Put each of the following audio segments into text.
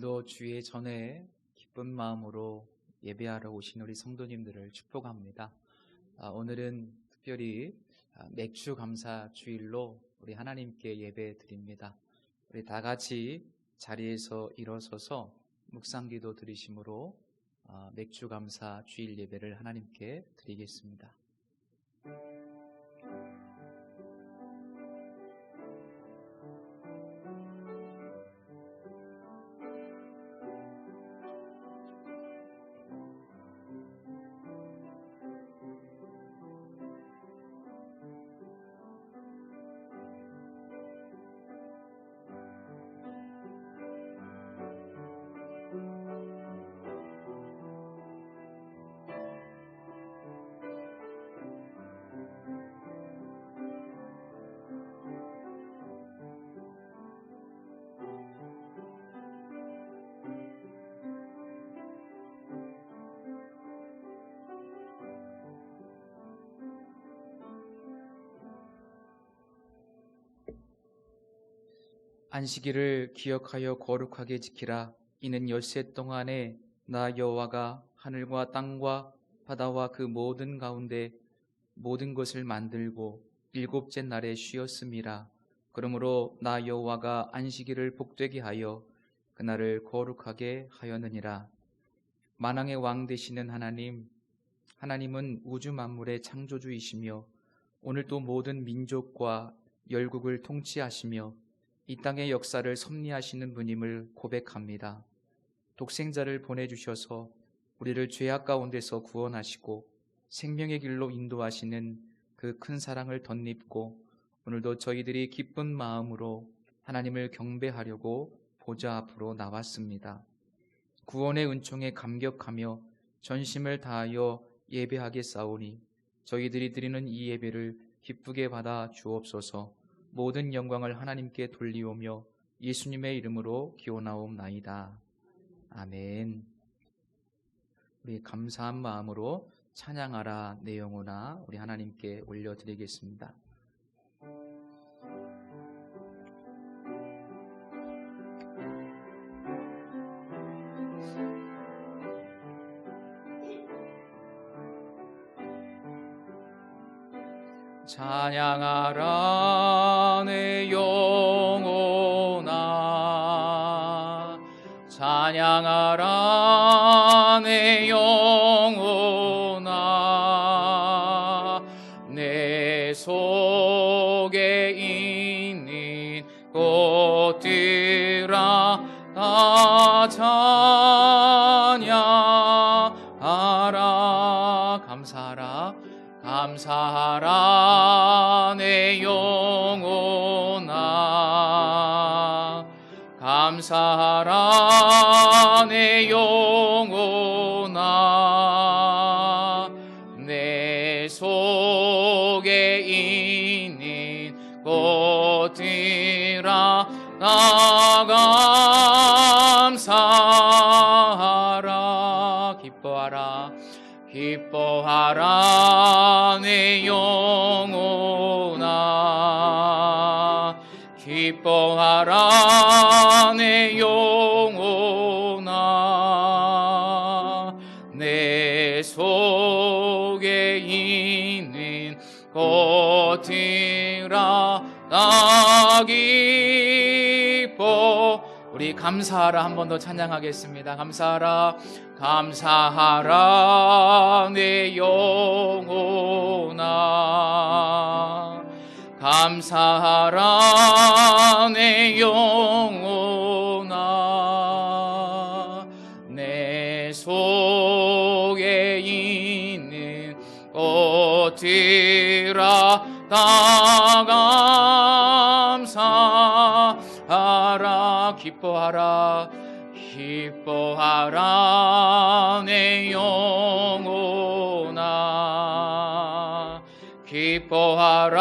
오늘도 주의 전에 기쁜 마음으로 예배하러 오신 우리 성도님들을 축복합니다. 오늘은 특별히 맥주 감사 주일로 우리 하나님께 예배 드립니다. 우리 다 같이 자리에서 일어서서 묵상기도 드리심으로 맥주 감사 주일 예배를 하나님께 드리겠습니다. 안식일을 기억하여 거룩하게 지키라. 이는 엿새 동안에 나 여호와가 하늘과 땅과 바다와 그 모든 가운데 모든 것을 만들고 일곱째 날에 쉬었음이라. 그러므로 나 여호와가 안식일을 복되게 하여 그날을 거룩하게 하였느니라. 만왕의 왕 되시는 하나님은 우주 만물의 창조주이시며 오늘 또 모든 민족과 열국을 통치하시며 이 땅의 역사를 섭리하시는 분임을 고백합니다. 독생자를 보내주셔서 우리를 죄악 가운데서 구원하시고 생명의 길로 인도하시는 그 큰 사랑을 덧입고 오늘도 저희들이 기쁜 마음으로 하나님을 경배하려고 보좌 앞으로 나왔습니다. 구원의 은총에 감격하며 전심을 다하여 예배하겠사오니 저희들이 드리는 이 예배를 기쁘게 받아 주옵소서. 모든 영광을 하나님께 돌리오며 예수님의 이름으로 기원하옵나이다. 아멘. 우리 감사한 마음으로 찬양하라 내 영혼아 우리 하나님께 올려드리겠습니다. 찬양하라 내 영혼아 찬양하라 내 영혼아 내 속에 있는 것들아 다 찬양하라. 감사하라 내 영혼아 감사하라 내 영혼아 내 속에 있는 것들아 다 감사하라. 기뻐하라 내 영혼아 기뻐하라 내 영혼아 내 속에 있는 것들아 다 기뻐. 우리 감사하라 한 번 더 찬양하겠습니다. 감사하라 내 영혼아 감사하라 내 영혼아 내 속에 있는 것들아 다 감사하라. 기뻐하라 내 영혼아 기뻐하라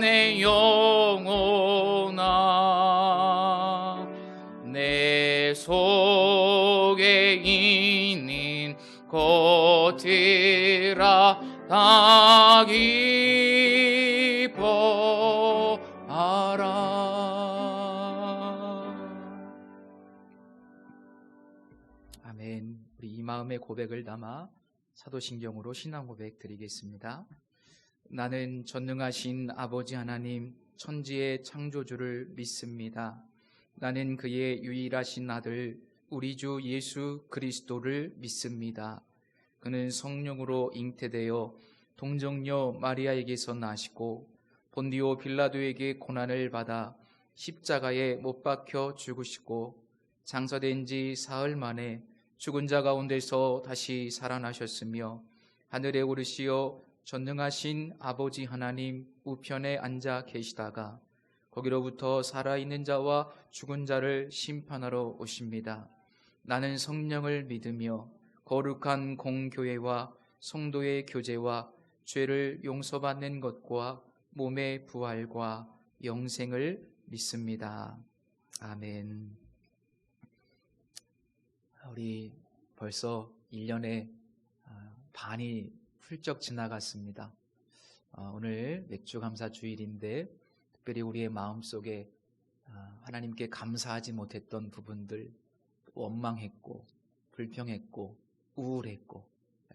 내 영혼아 내 속에 있는 것들아 다 기뻐하라. 마음의 고백을 담아 사도신경으로 신앙 고백 드리겠습니다. 나는 전능하신 아버지 하나님 천지의 창조주를 믿습니다. 나는 그의 유일하신 아들 우리 주 예수 그리스도를 믿습니다. 그는 성령으로 잉태되어 동정녀 마리아에게서 나시고 본디오 빌라도에게 고난을 받아 십자가에 못 박혀 죽으시고 장사된 지 사흘 만에 죽은 자 가운데서 다시 살아나셨으며 하늘에 오르시어 전능하신 아버지 하나님 우편에 앉아 계시다가 거기로부터 살아있는 자와 죽은 자를 심판하러 오십니다. 나는 성령을 믿으며 거룩한 공교회와 성도의 교제와 죄를 용서받는 것과 몸의 부활과 영생을 믿습니다. 아멘. 우리 벌써 1년의 반이 훌쩍 지나갔습니다. 오늘 맥주 감사 주일인데 특별히 우리의 마음속에 하나님께 감사하지 못했던 부분들, 원망했고 불평했고 우울했고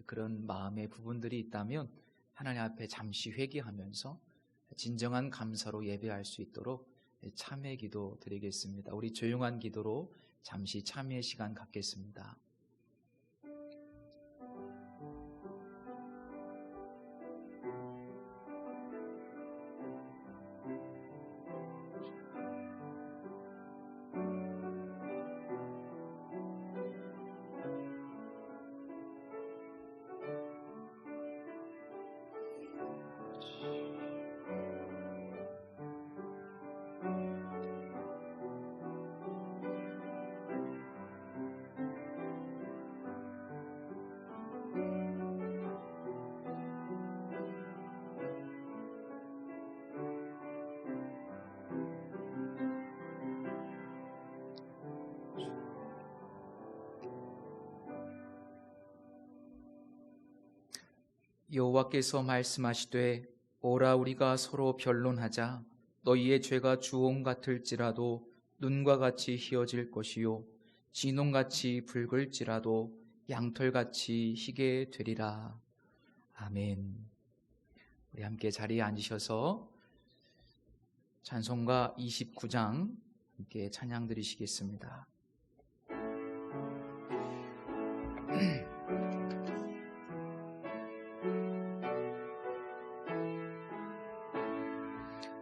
그런 마음의 부분들이 있다면 하나님 앞에 잠시 회개하면서 진정한 감사로 예배할 수 있도록 참회 기도 드리겠습니다. 우리 조용한 기도로 잠시 참회 시간 갖겠습니다. 여호와께서 말씀하시되 오라 우리가 서로 변론하자. 너희의 죄가 주홍 같을지라도 눈과 같이 희어질 것이요 진홍같이 붉을지라도 양털같이 희게 되리라. 아멘. 우리 함께 자리에 앉으셔서 찬송가 29장 함께 찬양 드리시겠습니다.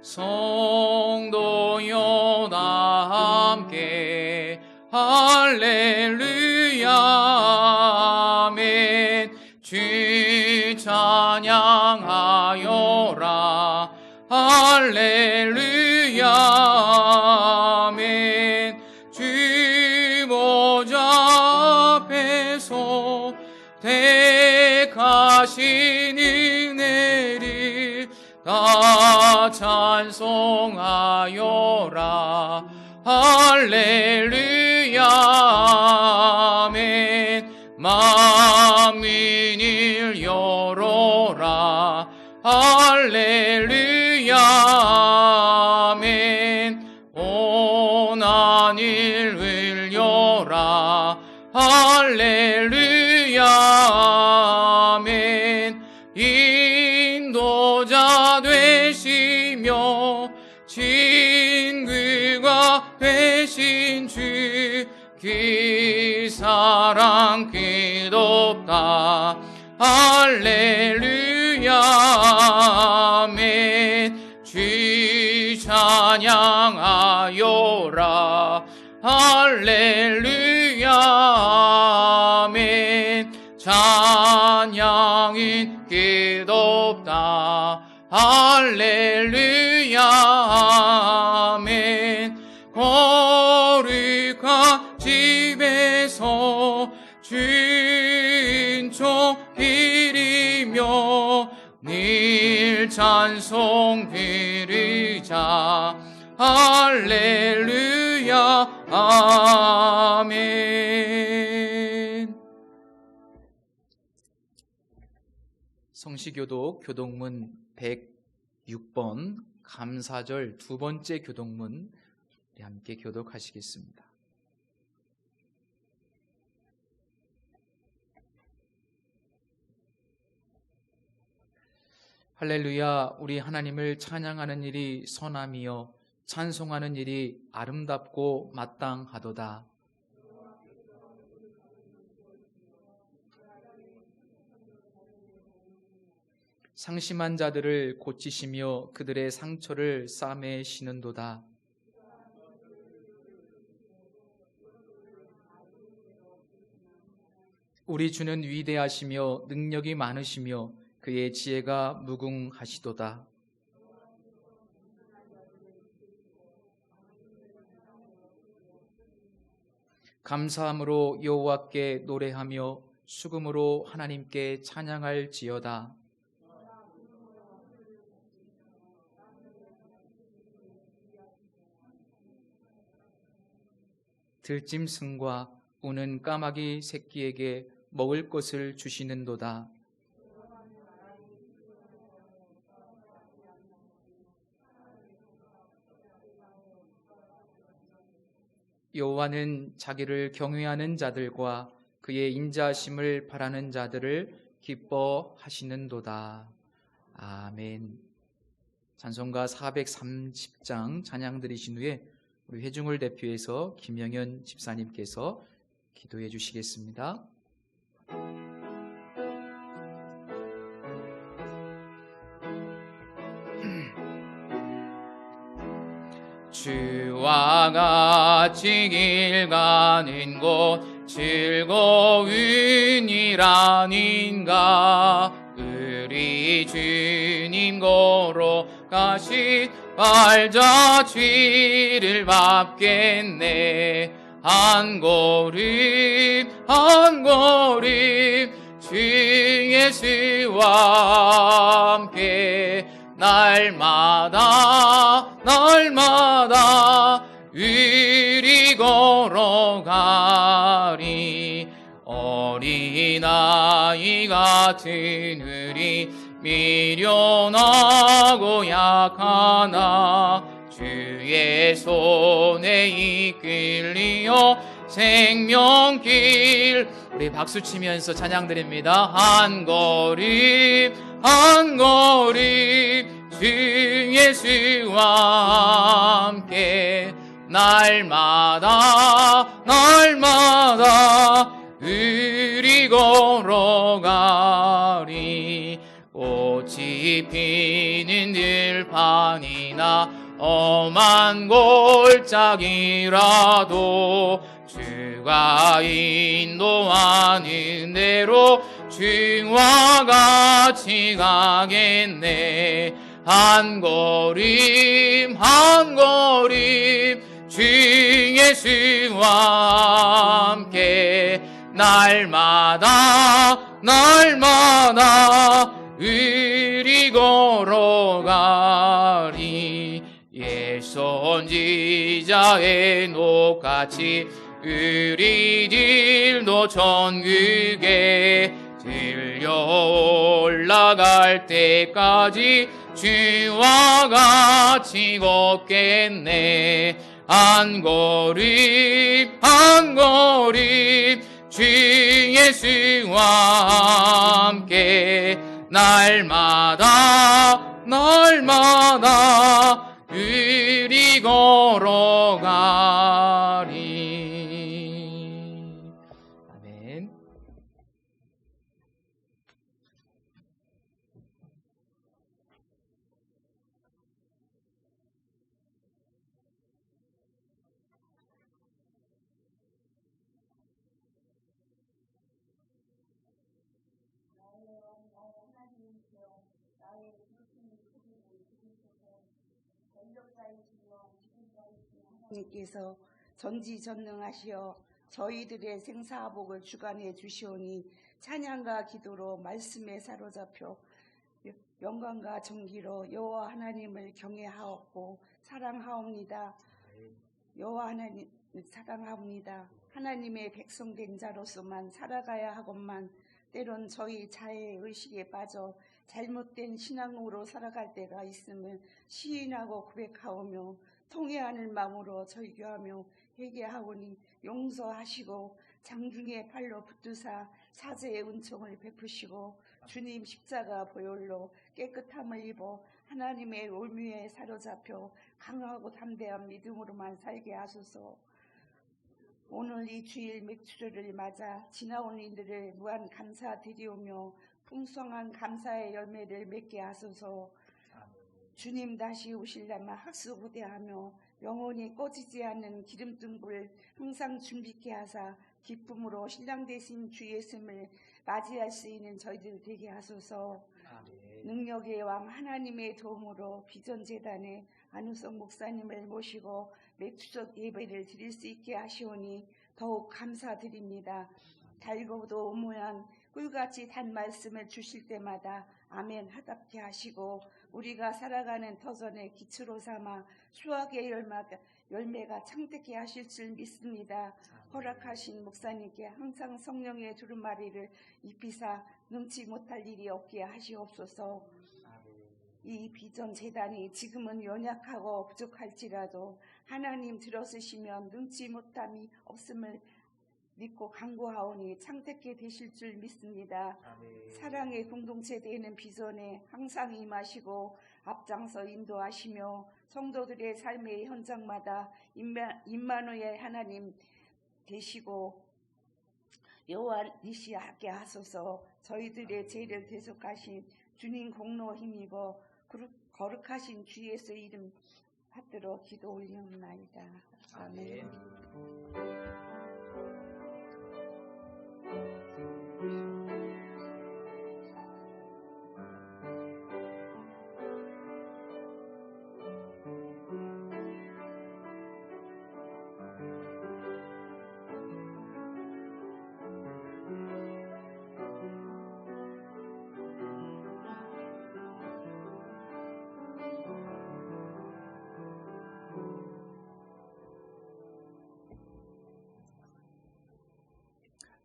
성도여 다 함께 할렐루야 아멘. 주 찬양하여라 할렐루야 아멘. 주 보좌 앞에서 택하신 은혜를 다 찬송하여라 할렐루야 아멘. 만민을 열어라 할렐루야 아멘. 온 하늘 울려라 할렐루야 아멘. 인도자 되시며 친구가 되신 주 그 사랑 끝없다 할렐루야 아멘. 주 찬양하여라 할렐루야 아멘. 찬양은 끝없다 할렐루야 아멘. 거룩한 집에서 주인총 기리며 늘 찬송 드리자 할렐루야 아멘. 성시교독 교독문 106번 감사절 두 번째 교독문 함께 교독하시겠습니다. 할렐루야. 우리 하나님을 찬양하는 일이 선함이요 찬송하는 일이 아름답고 마땅하도다. 상심한 자들을 고치시며 그들의 상처를 싸매시는도다. 우리 주는 위대하시며 능력이 많으시며 그의 지혜가 무궁하시도다. 감사함으로 여호와께 노래하며 수금으로 하나님께 찬양할지어다. 들짐승과 우는 까마귀 새끼에게 먹을 것을 주시는도다. 여호와는 자기를 경외하는 자들과 그의 인자하심을 바라는 자들을 기뻐하시는도다. 아멘. 찬송가 430장 찬양 드리신 후에 우리 회중을 대표해서 김영현 집사님께서 기도해 주시겠습니다. 주와 같이 길 가는 곳 즐거운 일 아닌가. 우리 주님 걸어가신 발자취를 밟겠네. 한 걸음 한 걸음 주 예수와 함께 날마다 우리 걸어가리. 어린아이 같은 우리 미련하고 약하나 주의 손에 이끌리어 생명길. 우리 박수 치면서 찬양 드립니다. 한 걸음 한 걸음 주 예수와 함께 날마다 우리 걸어가리. 꽃이 피는 들판이나 험한 골짜기라도 주가 인도하는 대로 주와 같이 가겠네. 한 걸음 한 걸음 주 예수와 함께 날마다 우리 걸어가리. 옛 선지자의 녹같이 우리들도 천국에 들려 올라갈 때까지 주와 같이 걷겠네. 한 걸음 한 걸음 주 예수와 함께 날마다 우리 걸어가리. 아멘. 하나님께서 전지전능하시어 저희들의 생사복을 주관해 주시오니 찬양과 기도로 말씀에 사로잡혀 영광과 존귀로 여호와 하나님을 경외하옵고 사랑하옵니다. 여호와 하나님 사랑하옵니다. 하나님의 백성된 자로서만 살아가야 하건만 때론 저희 자의 의식에 빠져 잘못된 신앙으로 살아갈 때가 있음을 시인하고 고백하오며 통회하는 마음으로 절규하며 회개하오니 용서하시고 장중에 팔로 붙드사 사제의 은총을 베푸시고 주님 십자가 보혈로 깨끗함을 입어 하나님의 올무에 사로잡혀 강하고 담대한 믿음으로만 살게 하소서. 오늘 이 주일 맥주를 맞아 지나온 일들을 무한 감사드리오며 풍성한 감사의 열매를 맺게 하소서. 주님 다시 오실라마 학수고대하며 영원히 꺼지지 않는 기름등불 항상 준비케 하사 기쁨으로 신랑 되신 주 예수님을 맞이할 수 있는 저희들 되게 하소서. 능력의 왕 하나님의 도움으로 비전재단에 안우성 목사님을 모시고 맥주적 예배를 드릴 수 있게 하시오니 더욱 감사드립니다. 달고도 오묘한 꿀같이 단 말씀을 주실 때마다 아멘 하답게 하시고 우리가 살아가는 터전의 기초로 삼아 수확의 열매가 창택케 하실 줄 믿습니다. 허락하신 목사님께 항상 성령의 두루마리를 입히사 능치 못할 일이 없게 하시옵소서. 이 비전 재단이 지금은 연약하고 부족할지라도 하나님 들어쓰시면 능치 못함이 없음을 믿고 간구하오니 창택케 되실 줄 믿습니다. 사랑의 공동체 되는 비전에 항상 임하시고 앞장서 인도하시며 성도들의 삶의 현장마다 임마누엘 하나님 되시고 여호와니시하게 하소서. 저희들의 죄를 대속하신 주님 공로 힘입어 거룩하신 주 예수 이름 받들어 기도 올리옵나이다. 아멘.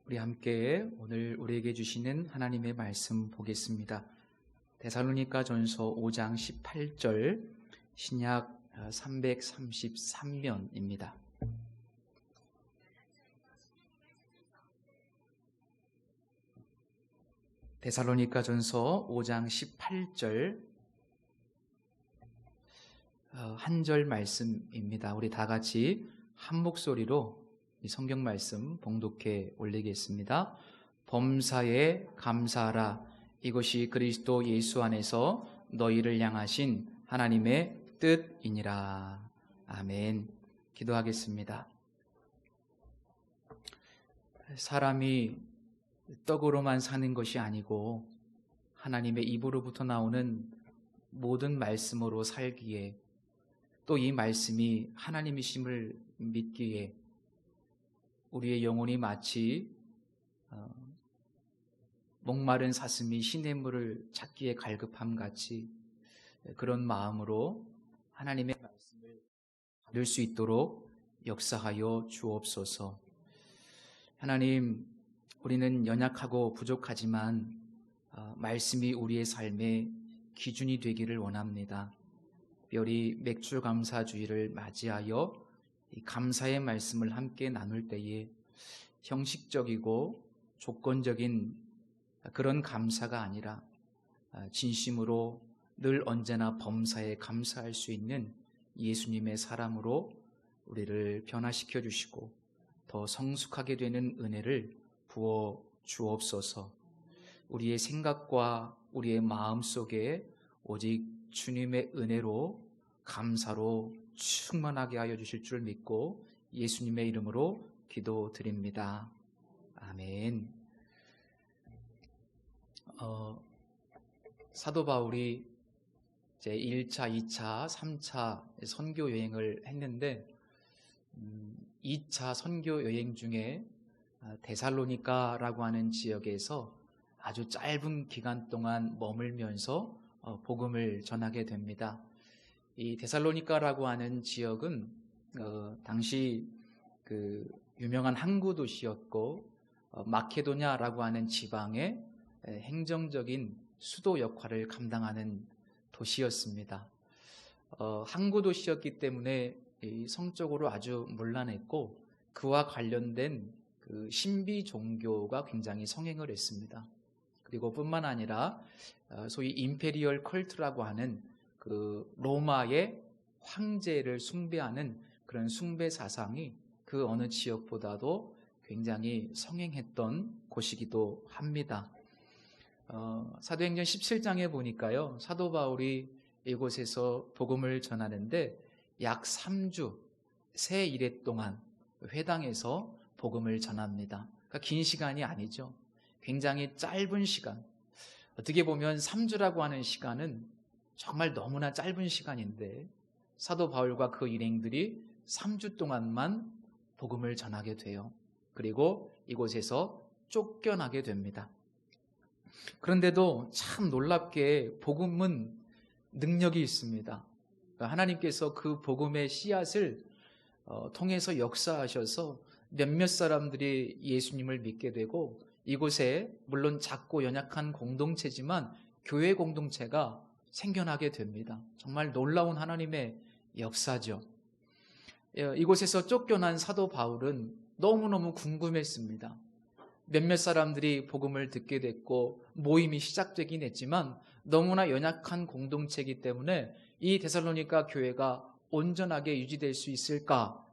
우리 함께 오늘 우리에게 주시는 하나님의 말씀 보겠습니다. 데살로니가 전서 5장 18절 신약 333면입니다. 데살로니가 전서 5장 18절 한 절 말씀입니다. 우리 다 같이 한 목소리로 이 성경 말씀 봉독해 올리겠습니다. 범사에 감사하라. 이것이 그리스도 예수 안에서 너희를 향하신 하나님의 뜻이니라. 아멘. 기도하겠습니다. 사람이 떡으로만 사는 것이 아니고 하나님의 입으로부터 나오는 모든 말씀으로 살기에 또 이 말씀이 하나님이심을 믿기에 우리의 영혼이 마치 목마른 사슴이 시냇물을 찾기에 갈급함 같이 그런 마음으로 하나님의 말씀을 받을 수 있도록 역사하여 주옵소서. 하나님, 우리는 연약하고 부족하지만 말씀이 우리의 삶의 기준이 되기를 원합니다. 특별히 맥주 감사주의를 맞이하여 이 감사의 말씀을 함께 나눌 때에 형식적이고 조건적인 그런 감사가 아니라 진심으로 늘 언제나 범사에 감사할 수 있는 예수님의 사람으로 우리를 변화시켜 주시고 더 성숙하게 되는 은혜를 부어 주옵소서. 우리의 생각과 우리의 마음 속에 오직 주님의 은혜로 감사로 충만하게 하여 주실 줄 믿고 예수님의 이름으로 기도드립니다. 아멘. 사도 바울이 이제 1차, 2차, 3차 선교 여행을 했는데 2차 선교 여행 중에 데살로니가라고 하는 지역에서 아주 짧은 기간 동안 머물면서 복음을 전하게 됩니다. 이 데살로니가라고 하는 지역은 당시 그 유명한 항구 도시였고 마케도냐라고 하는 지방의 행정적인 수도 역할을 감당하는 도시였습니다. 항구 도시였기 때문에 성적으로 아주 문란했고 그와 관련된 그 그 신비 종교가 굉장히 성행을 했습니다. 그리고 뿐만 아니라 소위 임페리얼 컬트라고 하는 그 로마의 황제를 숭배하는 그런 숭배 사상이 그 어느 지역보다도 굉장히 성행했던 곳이기도 합니다. 사도행전 17장에 보니까요, 사도 바울이 이곳에서 복음을 전하는데 약 3주 세 일해 동안 회당에서 복음을 전합니다. 그러니까 긴 시간이 아니죠. 굉장히 짧은 시간. 어떻게 보면 3주라고 하는 시간은 정말 너무나 짧은 시간인데 사도 바울과 그 일행들이 3주 동안만 복음을 전하게 돼요. 그리고 이곳에서 쫓겨나게 됩니다. 그런데도 참 놀랍게 복음은 능력이 있습니다. 하나님께서 그 복음의 씨앗을 통해서 역사하셔서 몇몇 사람들이 예수님을 믿게 되고 이곳에 물론 작고 연약한 공동체지만 교회 공동체가 생겨나게 됩니다. 정말 놀라운 하나님의 역사죠. 이곳에서 쫓겨난 사도 바울은 너무너무 궁금했습니다. 몇몇 사람들이 복음을 듣게 됐고 모임이 시작되긴 했지만 너무나 연약한 공동체이기 때문에 이 데살로니가 교회가 온전하게 유지될 수 있을까?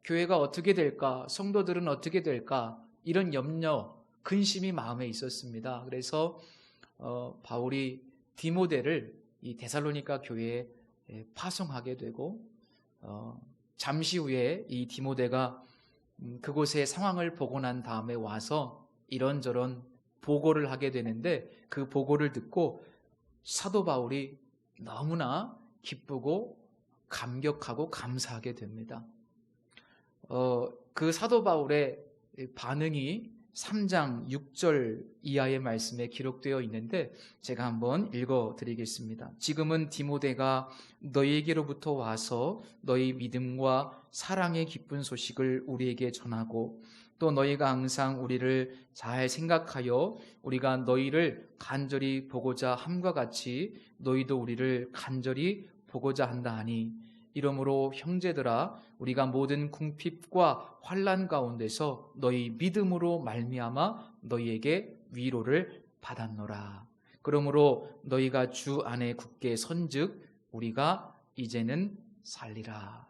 교회가 어떻게 될까? 성도들은 어떻게 될까? 이런 염려, 근심이 마음에 있었습니다. 그래서 바울이 디모데를 이 데살로니가 교회에 파송하게 되고 잠시 후에 이 디모데가 그곳의 상황을 보고 난 다음에 와서 이런저런 보고를 하게 되는데 그 보고를 듣고 사도 바울이 너무나 기쁘고 감격하고 감사하게 됩니다. 그 사도 바울의 반응이 3장 6절 이하의 말씀에 기록되어 있는데 제가 한번 읽어드리겠습니다. 지금은 디모데가 너희에게로부터 와서 너희 믿음과 사랑의 기쁜 소식을 우리에게 전하고 또 너희가 항상 우리를 잘 생각하여 우리가 너희를 간절히 보고자 함과 같이 너희도 우리를 간절히 보고자 한다 하니 이러므로 형제들아 우리가 모든 궁핍과 환난 가운데서 너희 믿음으로 말미암아 너희에게 위로를 받았노라. 그러므로 너희가 주 안에 굳게 선즉 우리가 이제는 살리라.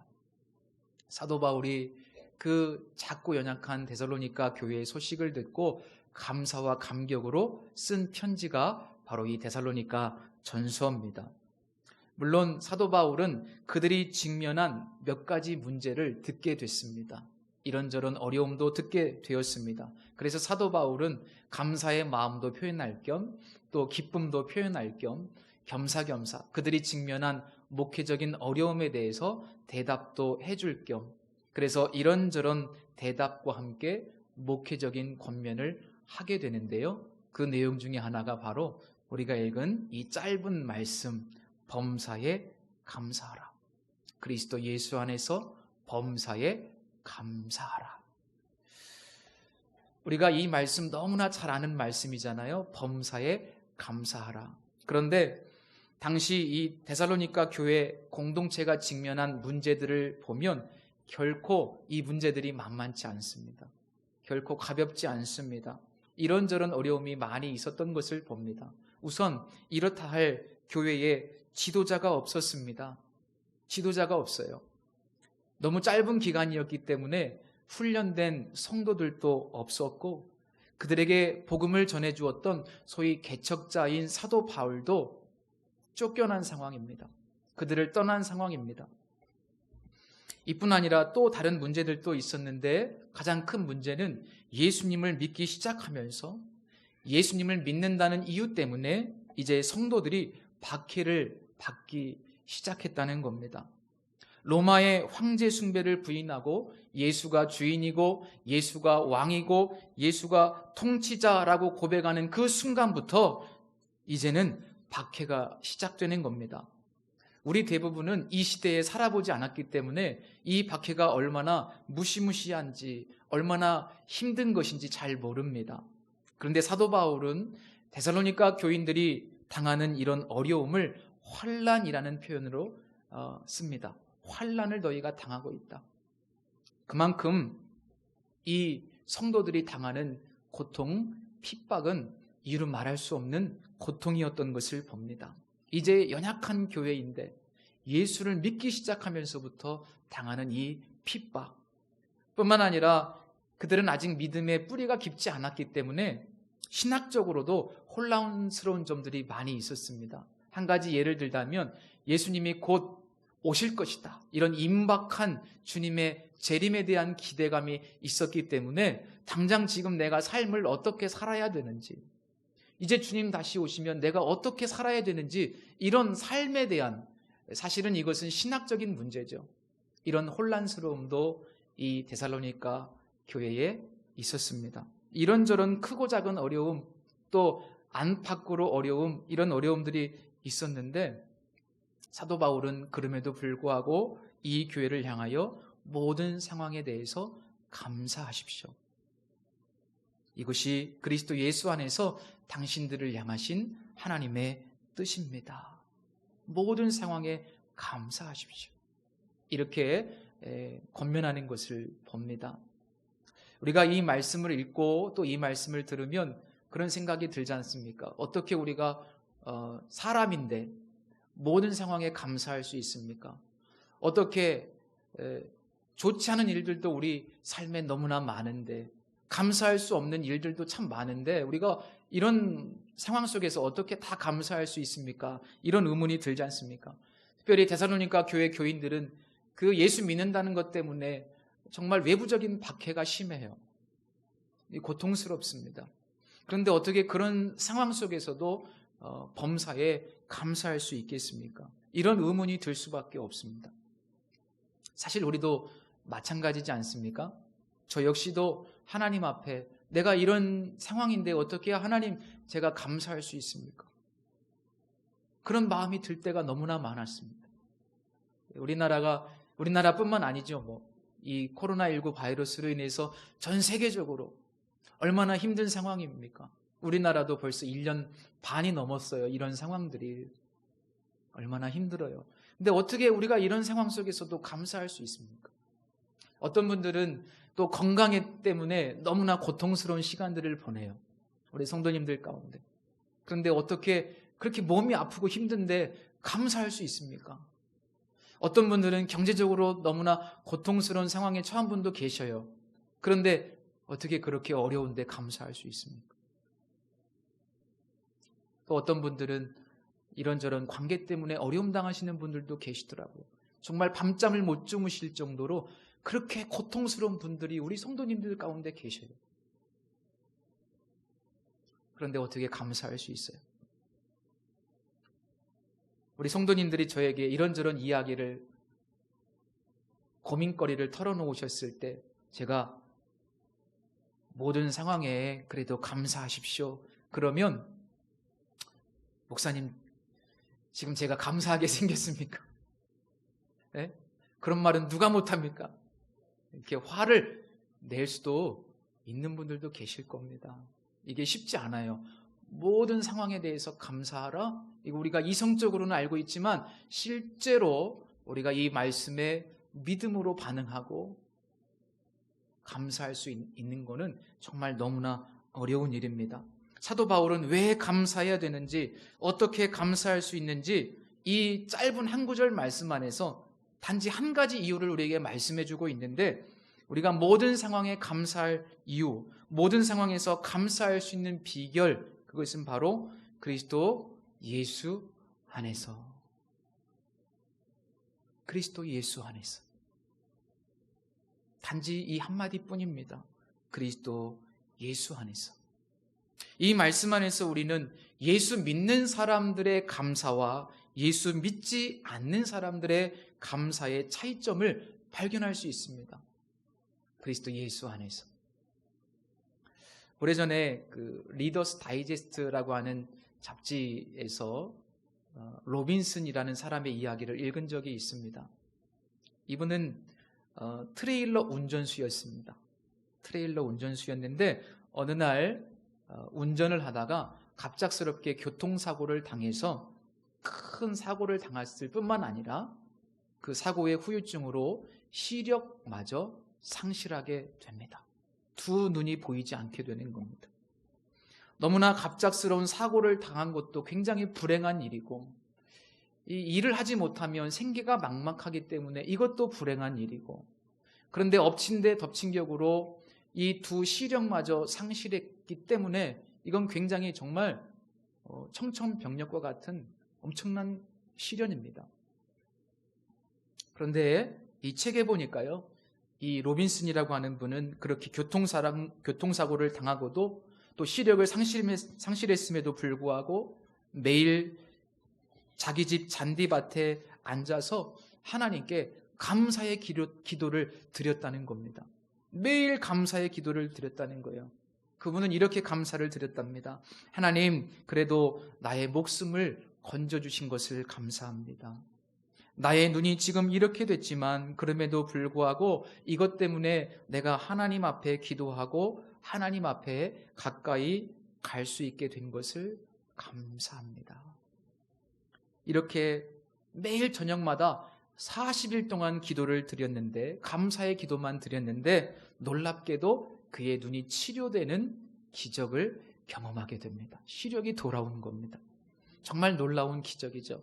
사도 바울이 그 작고 연약한 데살로니가 교회의 소식을 듣고 감사와 감격으로 쓴 편지가 바로 이 데살로니가 전서입니다. 물론 사도 바울은 그들이 직면한 몇 가지 문제를 듣게 됐습니다. 이런저런 어려움도 듣게 되었습니다. 그래서 사도 바울은 감사의 마음도 표현할 겸 또 기쁨도 표현할 겸 겸사겸사 그들이 직면한 목회적인 어려움에 대해서 대답도 해줄 겸 그래서 이런저런 대답과 함께 목회적인 권면을 하게 되는데요. 그 내용 중에 하나가 바로 우리가 읽은 이 짧은 말씀 범사에 감사하라. 그리스도 예수 안에서 범사에 감사하라. 우리가 이 말씀 너무나 잘 아는 말씀이잖아요. 범사에 감사하라. 그런데 당시 이 데살로니가 교회 공동체가 직면한 문제들을 보면 결코 이 문제들이 만만치 않습니다. 결코 가볍지 않습니다. 이런저런 어려움이 많이 있었던 것을 봅니다. 우선 이렇다 할 교회에 지도자가 없었습니다. 지도자가 없어요. 너무 짧은 기간이었기 때문에 훈련된 성도들도 없었고 그들에게 복음을 전해주었던 소위 개척자인 사도 바울도 쫓겨난 상황입니다. 그들을 떠난 상황입니다. 이뿐 아니라 또 다른 문제들도 있었는데 가장 큰 문제는 예수님을 믿기 시작하면서 예수님을 믿는다는 이유 때문에 이제 성도들이 박해를 받기 시작했다는 겁니다. 로마의 황제 숭배를 부인하고 예수가 주인이고 예수가 왕이고 예수가 통치자라고 고백하는 그 순간부터 이제는 박해가 시작되는 겁니다. 우리 대부분은 이 시대에 살아보지 않았기 때문에 이 박해가 얼마나 무시무시한지 얼마나 힘든 것인지 잘 모릅니다. 그런데 사도 바울은 데살로니가 교인들이 당하는 이런 어려움을 환난이라는 표현으로 씁니다. 환난을 너희가 당하고 있다. 그만큼 이 성도들이 당하는 고통, 핍박은 이루 말할 수 없는 고통이었던 것을 봅니다. 이제 연약한 교회인데 예수를 믿기 시작하면서부터 당하는 이 핍박 뿐만 아니라 그들은 아직 믿음의 뿌리가 깊지 않았기 때문에 신학적으로도 혼란스러운 점들이 많이 있었습니다. 한 가지 예를 들자면 예수님이 곧 오실 것이다, 이런 임박한 주님의 재림에 대한 기대감이 있었기 때문에 당장 지금 내가 삶을 어떻게 살아야 되는지, 이제 주님 다시 오시면 내가 어떻게 살아야 되는지, 이런 삶에 대한, 사실은 이것은 신학적인 문제죠. 이런 혼란스러움도 이 데살로니가 교회에 있었습니다. 이런저런 크고 작은 어려움, 또 안팎으로 어려움, 이런 어려움들이 있었는데 사도 바울은 그럼에도 불구하고 이 교회를 향하여 모든 상황에 대해서 감사하십시오. 이것이 그리스도 예수 안에서 당신들을 향하신 하나님의 뜻입니다. 모든 상황에 감사하십시오. 이렇게 권면하는 것을 봅니다. 우리가 이 말씀을 읽고 또 이 말씀을 들으면 그런 생각이 들지 않습니까? 어떻게 우리가 사람인데 모든 상황에 감사할 수 있습니까? 어떻게 좋지 않은 일들도 우리 삶에 너무나 많은데, 감사할 수 없는 일들도 참 많은데 우리가 이런 상황 속에서 어떻게 다 감사할 수 있습니까? 이런 의문이 들지 않습니까? 특별히 데살로니가 교회 교인들은 그 예수 믿는다는 것 때문에 정말 외부적인 박해가 심해요. 고통스럽습니다. 그런데 어떻게 그런 상황 속에서도 범사에 감사할 수 있겠습니까? 이런 의문이 들 수밖에 없습니다. 사실 우리도 마찬가지지 않습니까? 저 역시도 하나님 앞에 내가 이런 상황인데 어떻게 하나님 제가 감사할 수 있습니까? 그런 마음이 들 때가 너무나 많았습니다. 우리나라뿐만 아니죠. 이 코로나19 바이러스로 인해서 전 세계적으로 얼마나 힘든 상황입니까? 우리나라도 벌써 1년 반이 넘었어요. 이런 상황들이 얼마나 힘들어요. 근데 어떻게 우리가 이런 상황 속에서도 감사할 수 있습니까? 어떤 분들은 또 건강 때문에 너무나 고통스러운 시간들을 보내요. 우리 성도님들 가운데. 그런데 어떻게 그렇게 몸이 아프고 힘든데 감사할 수 있습니까? 어떤 분들은 경제적으로 너무나 고통스러운 상황에 처한 분도 계셔요. 그런데 어떻게 그렇게 어려운데 감사할 수 있습니까? 또 어떤 분들은 이런저런 관계 때문에 어려움 당하시는 분들도 계시더라고요. 정말 밤잠을 못 주무실 정도로 그렇게 고통스러운 분들이 우리 성도님들 가운데 계셔요. 그런데 어떻게 감사할 수 있어요? 우리 성도님들이 저에게 이런저런 이야기를, 고민거리를 털어놓으셨을 때 제가 모든 상황에 그래도 감사하십시오. 그러면 목사님, 지금 제가 감사하게 생겼습니까? 네? 그런 말은 누가 못합니까? 이렇게 화를 낼 수도 있는 분들도 계실 겁니다. 이게 쉽지 않아요. 모든 상황에 대해서 감사하라. 이거 우리가 이성적으로는 알고 있지만 실제로 우리가 이 말씀에 믿음으로 반응하고 감사할 수 있는 것은 정말 너무나 어려운 일입니다. 사도 바울은 왜 감사해야 되는지, 어떻게 감사할 수 있는지 이 짧은 한 구절 말씀 안에서 단지 한 가지 이유를 우리에게 말씀해주고 있는데, 우리가 모든 상황에 감사할 이유, 모든 상황에서 감사할 수 있는 비결, 그것은 바로 그리스도 예수 안에서, 그리스도 예수 안에서. 단지 이 한마디뿐입니다. 그리스도 예수 안에서. 이 말씀 안에서 우리는 예수 믿는 사람들의 감사와 예수 믿지 않는 사람들의 감사의 차이점을 발견할 수 있습니다. 그리스도 예수 안에서. 오래전에 그 리더스 다이제스트라고 하는 잡지에서 로빈슨이라는 사람의 이야기를 읽은 적이 있습니다. 이분은 트레일러 운전수였습니다. 트레일러 운전수였는데 어느 날 운전을 하다가 갑작스럽게 교통사고를 당해서 큰 사고를 당했을 뿐만 아니라 그 사고의 후유증으로 시력마저 상실하게 됩니다. 두 눈이 보이지 않게 되는 겁니다. 너무나 갑작스러운 사고를 당한 것도 굉장히 불행한 일이고, 이 일을 하지 못하면 생계가 막막하기 때문에 이것도 불행한 일이고, 그런데 엎친 데 덮친 격으로 이 두 시력마저 상실했기 때문에 이건 굉장히 정말 청천벽력과 같은 엄청난 시련입니다. 그런데 이 책에 보니까요, 이 로빈슨이라고 하는 분은 그렇게 교통사고를 당하고도 또 시력을 상실했음에도 불구하고 매일 자기 집 잔디밭에 앉아서 하나님께 감사의 기도를 드렸다는 겁니다. 매일 감사의 기도를 드렸다는 거예요. 그분은 이렇게 감사를 드렸답니다. 하나님, 그래도 나의 목숨을 건져주신 것을 감사합니다. 나의 눈이 지금 이렇게 됐지만 그럼에도 불구하고 이것 때문에 내가 하나님 앞에 기도하고 하나님 앞에 가까이 갈 수 있게 된 것을 감사합니다. 이렇게 매일 저녁마다 40일 동안 기도를 드렸는데, 감사의 기도만 드렸는데 놀랍게도 그의 눈이 치료되는 기적을 경험하게 됩니다. 시력이 돌아오는 겁니다. 정말 놀라운 기적이죠.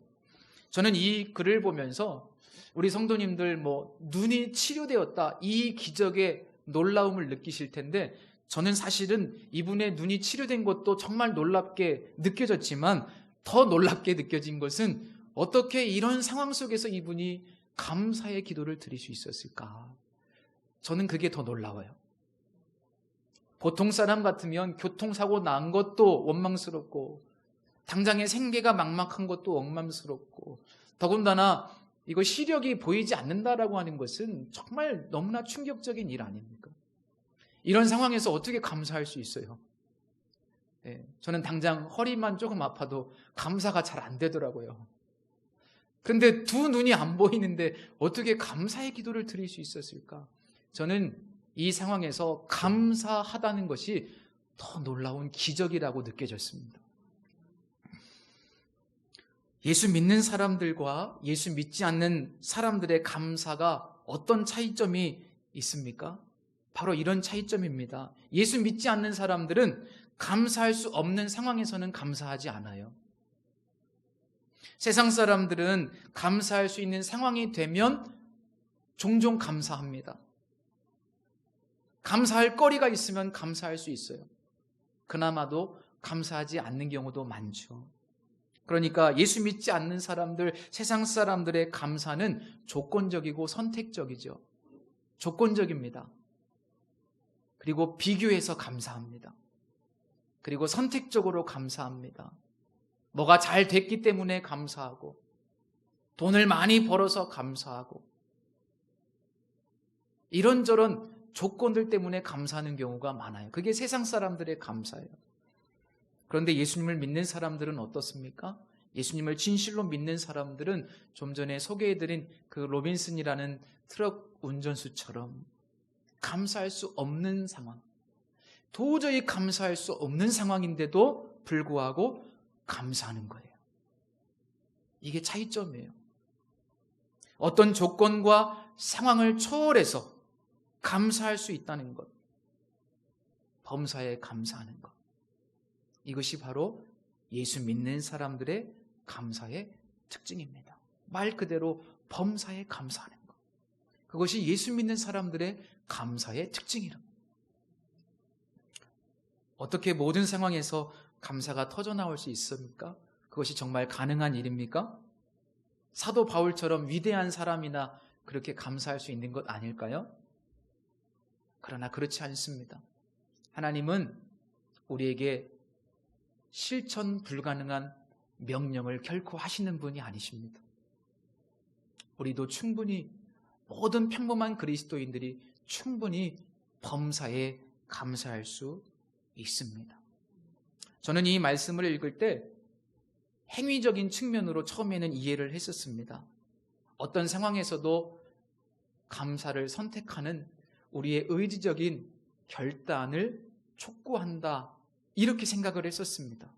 저는 이 글을 보면서 우리 성도님들 눈이 치료되었다, 이 기적의 놀라움을 느끼실 텐데, 저는 사실은 이분의 눈이 치료된 것도 정말 놀랍게 느껴졌지만 더 놀랍게 느껴진 것은 어떻게 이런 상황 속에서 이분이 감사의 기도를 드릴 수 있었을까? 저는 그게 더 놀라워요. 보통 사람 같으면 교통사고 난 것도 원망스럽고 당장의 생계가 막막한 것도 원망스럽고, 더군다나 이거 시력이 보이지 않는다라고 하는 것은 정말 너무나 충격적인 일 아닙니까? 이런 상황에서 어떻게 감사할 수 있어요? 저는 당장 허리만 조금 아파도 감사가 잘 안 되더라고요. 그런데 두 눈이 안 보이는데 어떻게 감사의 기도를 드릴 수 있었을까? 저는 이 상황에서 감사하다는 것이 더 놀라운 기적이라고 느껴졌습니다. 예수 믿는 사람들과 예수 믿지 않는 사람들의 감사가 어떤 차이점이 있습니까? 바로 이런 차이점입니다. 예수 믿지 않는 사람들은 감사할 수 없는 상황에서는 감사하지 않아요. 세상 사람들은 감사할 수 있는 상황이 되면 종종 감사합니다. 감사할 거리가 있으면 감사할 수 있어요. 그나마도 감사하지 않는 경우도 많죠. 그러니까 예수 믿지 않는 사람들, 세상 사람들의 감사는 조건적이고 선택적이죠. 조건적입니다. 그리고 비교해서 감사합니다. 그리고 선택적으로 감사합니다. 뭐가 잘 됐기 때문에 감사하고, 돈을 많이 벌어서 감사하고, 이런저런 조건들 때문에 감사하는 경우가 많아요. 그게 세상 사람들의 감사예요. 그런데 예수님을 믿는 사람들은 어떻습니까? 예수님을 진실로 믿는 사람들은 좀 전에 소개해드린 그 로빈슨이라는 트럭 운전수처럼 감사할 수 없는 상황, 도저히 감사할 수 없는 상황인데도 불구하고 감사하는 거예요. 이게 차이점이에요. 어떤 조건과 상황을 초월해서 감사할 수 있다는 것, 범사에 감사하는 것, 이것이 바로 예수 믿는 사람들의 감사의 특징입니다. 말 그대로 범사에 감사하는 것, 그것이 예수 믿는 사람들의 감사의 특징이랍니다. 어떻게 모든 상황에서 감사가 터져나올 수 있습니까? 그것이 정말 가능한 일입니까? 사도 바울처럼 위대한 사람이나 그렇게 감사할 수 있는 것 아닐까요? 그러나 그렇지 않습니다. 하나님은 우리에게 실천 불가능한 명령을 결코 하시는 분이 아니십니다. 우리도 충분히, 모든 평범한 그리스도인들이 충분히 범사에 감사할 수 있습니다. 저는 이 말씀을 읽을 때 행위적인 측면으로 처음에는 이해를 했었습니다. 어떤 상황에서도 감사를 선택하는 우리의 의지적인 결단을 촉구한다, 이렇게 생각을 했었습니다.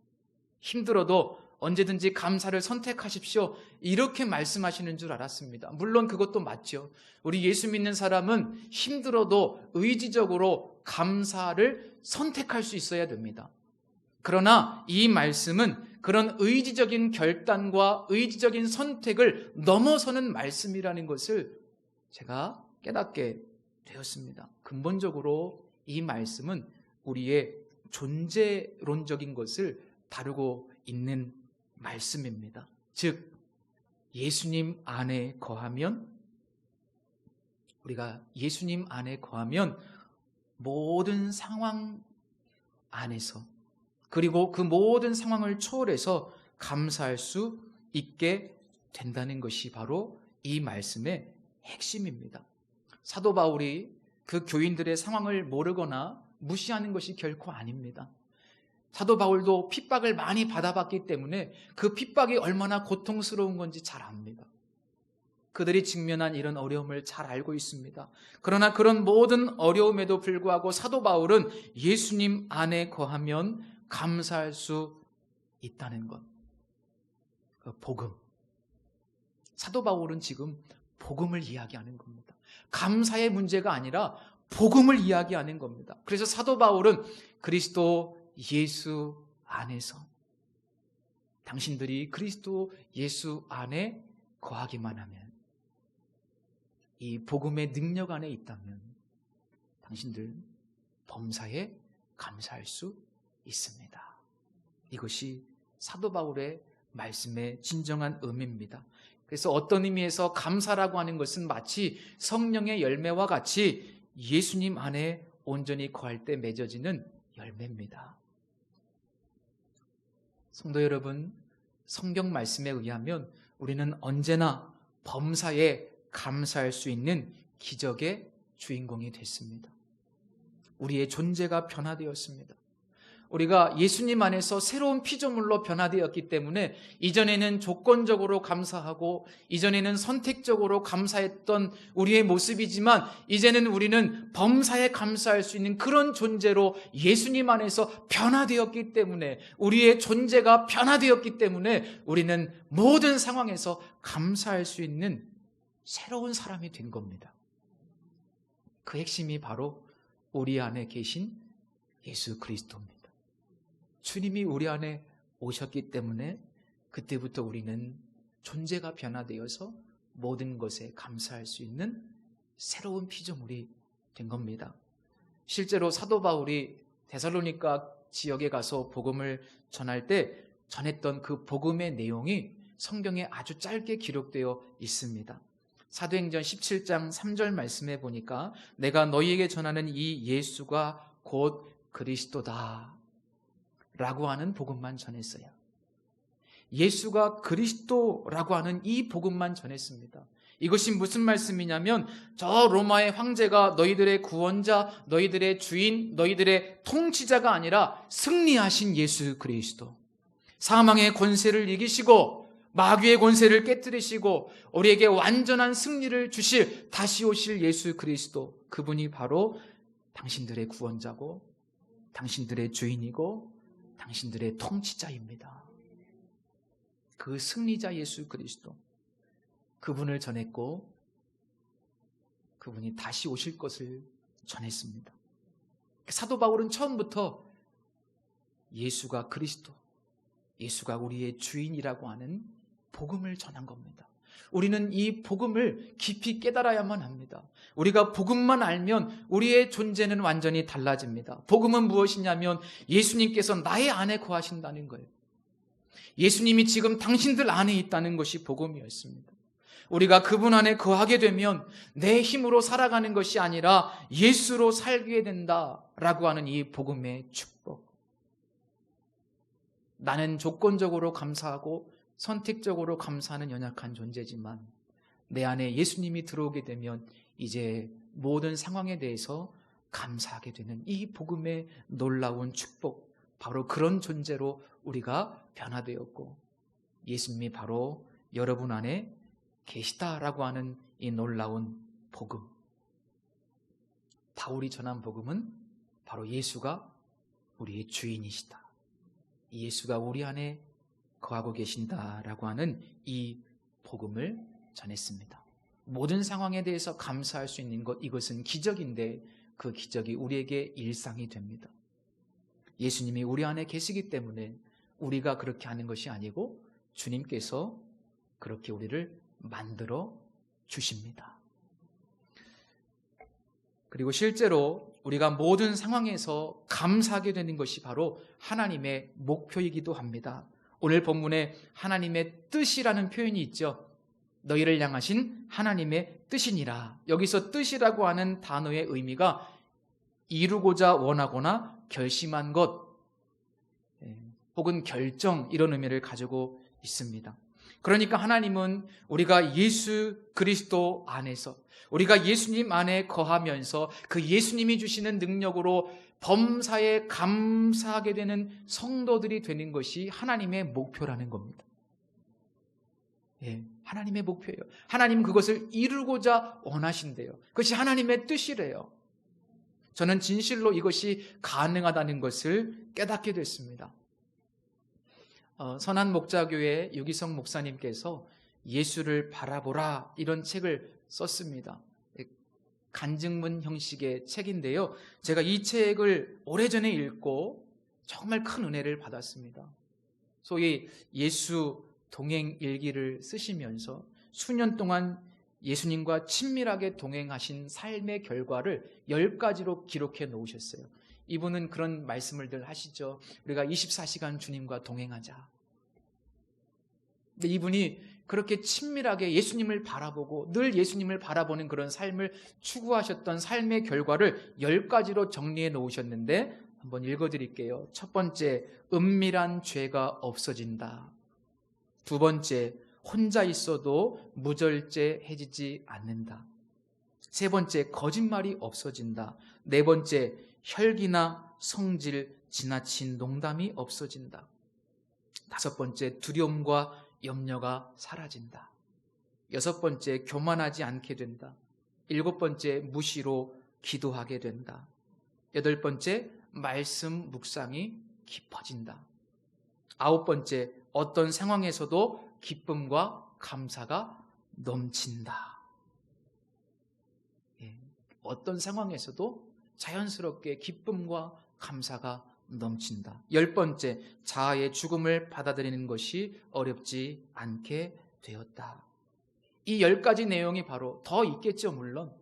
힘들어도 언제든지 감사를 선택하십시오. 이렇게 말씀하시는 줄 알았습니다. 물론 그것도 맞죠. 우리 예수 믿는 사람은 힘들어도 의지적으로 감사를 선택할 수 있어야 됩니다. 그러나 이 말씀은 그런 의지적인 결단과 의지적인 선택을 넘어서는 말씀이라는 것을 제가 깨닫게 되었습니다. 근본적으로 이 말씀은 우리의 존재론적인 것을 다루고 있는 말씀입니다. 즉, 예수님 안에 거하면, 우리가 예수님 안에 거하면 모든 상황 안에서, 그리고 그 모든 상황을 초월해서 감사할 수 있게 된다는 것이 바로 이 말씀의 핵심입니다. 사도 바울이 그 교인들의 상황을 모르거나 무시하는 것이 결코 아닙니다. 사도 바울도 핍박을 많이 받아봤기 때문에 그 핍박이 얼마나 고통스러운 건지 잘 압니다. 그들이 직면한 이런 어려움을 잘 알고 있습니다. 그러나 그런 모든 어려움에도 불구하고 사도 바울은 예수님 안에 거하면 감사할 수 있다는 것. 그 복음. 사도 바울은 지금 복음을 이야기하는 겁니다. 감사의 문제가 아니라 복음을 이야기하는 겁니다. 그래서 사도 바울은 그리스도 예수 안에서, 당신들이 그리스도 예수 안에 거하기만 하면, 이 복음의 능력 안에 있다면 당신들 범사에 감사할 수 있습니다. 이것이 사도 바울의 말씀의 진정한 의미입니다. 그래서 어떤 의미에서 감사라고 하는 것은 마치 성령의 열매와 같이 예수님 안에 온전히 거할 때 맺어지는 열매입니다. 성도 여러분, 성경 말씀에 의하면 우리는 언제나 범사에 감사할 수 있는 기적의 주인공이 됐습니다. 우리의 존재가 변화되었습니다. 우리가 예수님 안에서 새로운 피조물로 변화되었기 때문에 이전에는 조건적으로 감사하고 이전에는 선택적으로 감사했던 우리의 모습이지만 이제는 우리는 범사에 감사할 수 있는 그런 존재로 예수님 안에서 변화되었기 때문에, 우리의 존재가 변화되었기 때문에 우리는 모든 상황에서 감사할 수 있는 새로운 사람이 된 겁니다. 그 핵심이 바로 우리 안에 계신 예수 그리스도입니다. 주님이 우리 안에 오셨기 때문에 그때부터 우리는 존재가 변화되어서 모든 것에 감사할 수 있는 새로운 피조물이 된 겁니다. 실제로 사도 바울이 데살로니가 지역에 가서 복음을 전할 때 전했던 그 복음의 내용이 성경에 아주 짧게 기록되어 있습니다. 사도행전 17장 3절 말씀에 보니까 내가 너희에게 전하는 이 예수가 곧 그리스도다 라고 하는 복음만 전했어요. 예수가 그리스도라고 하는 이 복음만 전했습니다. 이것이 무슨 말씀이냐면 저 로마의 황제가 너희들의 구원자, 너희들의 주인, 너희들의 통치자가 아니라 승리하신 예수 그리스도, 사망의 권세를 이기시고 마귀의 권세를 깨뜨리시고 우리에게 완전한 승리를 주실 다시 오실 예수 그리스도, 그분이 바로 당신들의 구원자고 당신들의 주인이고 당신들의 통치자입니다. 그 승리자 예수 그리스도, 그분을 전했고 그분이 다시 오실 것을 전했습니다. 사도 바울은 처음부터 예수가 그리스도, 예수가 우리의 주인이라고 하는 복음을 전한 겁니다. 우리는 이 복음을 깊이 깨달아야만 합니다. 우리가 복음만 알면 우리의 존재는 완전히 달라집니다. 복음은 무엇이냐면 예수님께서 나의 안에 거하신다는 거예요. 예수님이 지금 당신들 안에 있다는 것이 복음이었습니다. 우리가 그분 안에 거하게 되면 내 힘으로 살아가는 것이 아니라 예수로 살게 된다라고 하는 이 복음의 축복. 나는 조건적으로 감사하고 선택적으로 감사하는 연약한 존재지만 내 안에 예수님이 들어오게 되면 이제 모든 상황에 대해서 감사하게 되는 이 복음의 놀라운 축복, 바로 그런 존재로 우리가 변화되었고 예수님이 바로 여러분 안에 계시다라고 하는 이 놀라운 복음, 바울이 전한 복음은 바로 예수가 우리의 주인이시다, 예수가 우리 안에 거하고 계신다라고 하는 이 복음을 전했습니다. 모든 상황에 대해서 감사할 수 있는 것, 이것은 기적인데 그 기적이 우리에게 일상이 됩니다. 예수님이 우리 안에 계시기 때문에 우리가 그렇게 하는 것이 아니고 주님께서 그렇게 우리를 만들어 주십니다. 그리고 실제로 우리가 모든 상황에서 감사하게 되는 것이 바로 하나님의 목표이기도 합니다. 오늘 본문에 하나님의 뜻이라는 표현이 있죠. 너희를 향하신 하나님의 뜻이니라. 여기서 뜻이라고 하는 단어의 의미가 이루고자 원하거나 결심한 것, 혹은 결정, 이런 의미를 가지고 있습니다. 그러니까 하나님은 우리가 예수 그리스도 안에서, 우리가 예수님 안에 거하면서 그 예수님이 주시는 능력으로 범사에 감사하게 되는 성도들이 되는 것이 하나님의 목표라는 겁니다. 하나님의 목표예요. 하나님은 그것을 이루고자 원하신대요. 그것이 하나님의 뜻이래요. 저는 진실로 이것이 가능하다는 것을 깨닫게 됐습니다. 선한 목자교회 유기성 목사님께서 예수를 바라보라, 이런 책을 썼습니다. 간증문 형식의 책인데요, 제가 이 책을 오래전에 읽고 정말 큰 은혜를 받았습니다. 소위 예수 동행 일기를 쓰시면서 수년 동안 예수님과 친밀하게 동행하신 삶의 결과를 10가지로 기록해 놓으셨어요. 이분은 그런 말씀을 늘 하시죠. 우리가 24시간 주님과 동행하자. 근데 이분이 그렇게 친밀하게 예수님을 바라보고 늘 예수님을 바라보는 그런 삶을 추구하셨던 삶의 결과를 10가지로 정리해 놓으셨는데 한번 읽어드릴게요. 첫 번째, 은밀한 죄가 없어진다. 두 번째, 혼자 있어도 무절제해지지 않는다. 세 번째, 거짓말이 없어진다. 네 번째, 혈기나 성질, 지나친 농담이 없어진다. 다섯 번째, 두려움과 염려가 사라진다. 여섯 번째, 교만하지 않게 된다. 일곱 번째, 무시로 기도하게 된다. 여덟 번째, 말씀 묵상이 깊어진다. 아홉 번째, 어떤 상황에서도 기쁨과 감사가 넘친다. 어떤 상황에서도 자연스럽게 기쁨과 감사가 넘친다. 열 번째, 자아의 죽음을 받아들이는 것이 어렵지 않게 되었다. 이 10가지 내용이 바로 더 있겠죠, 물론.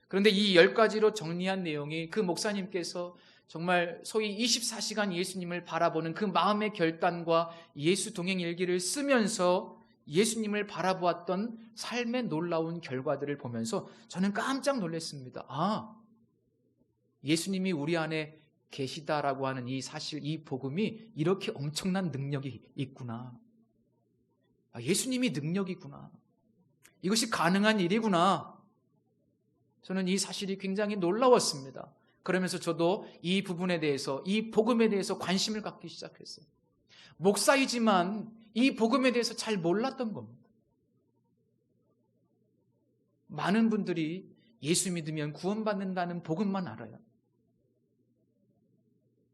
그런데 이 10가지로 정리한 내용이 그 목사님께서 정말 소위 24시간 예수님을 바라보는 그 마음의 결단과 예수 동행 일기를 쓰면서 예수님을 바라보았던 삶의 놀라운 결과들을 보면서 저는 깜짝 놀랐습니다. 예수님이 우리 안에 계시다라고 하는 이 사실, 이 복음이 이렇게 엄청난 능력이 있구나. 예수님이 능력이구나. 이것이 가능한 일이구나. 저는 이 사실이 굉장히 놀라웠습니다. 그러면서 저도 이 부분에 대해서, 이 복음에 대해서 관심을 갖기 시작했어요. 목사이지만 이 복음에 대해서 잘 몰랐던 겁니다. 많은 분들이 예수 믿으면 구원받는다는 복음만 알아요.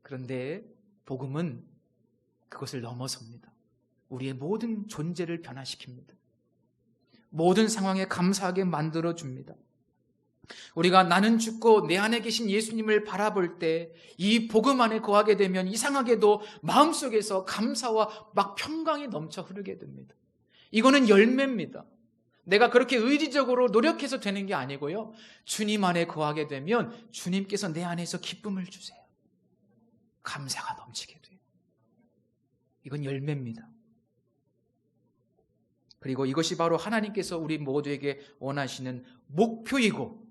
그런데 복음은 그것을 넘어섭니다. 우리의 모든 존재를 변화시킵니다. 모든 상황에 감사하게 만들어줍니다. 우리가 나는 죽고 내 안에 계신 예수님을 바라볼 때 이 복음 안에 거하게 되면 이상하게도 마음속에서 감사와 막 평강이 넘쳐 흐르게 됩니다. 이거는 열매입니다. 내가 그렇게 의지적으로 노력해서 되는 게 아니고요, 주님 안에 거하게 되면 주님께서 내 안에서 기쁨을 주세요. 감사가 넘치게 돼요. 이건 열매입니다. 그리고 이것이 바로 하나님께서 우리 모두에게 원하시는 목표이고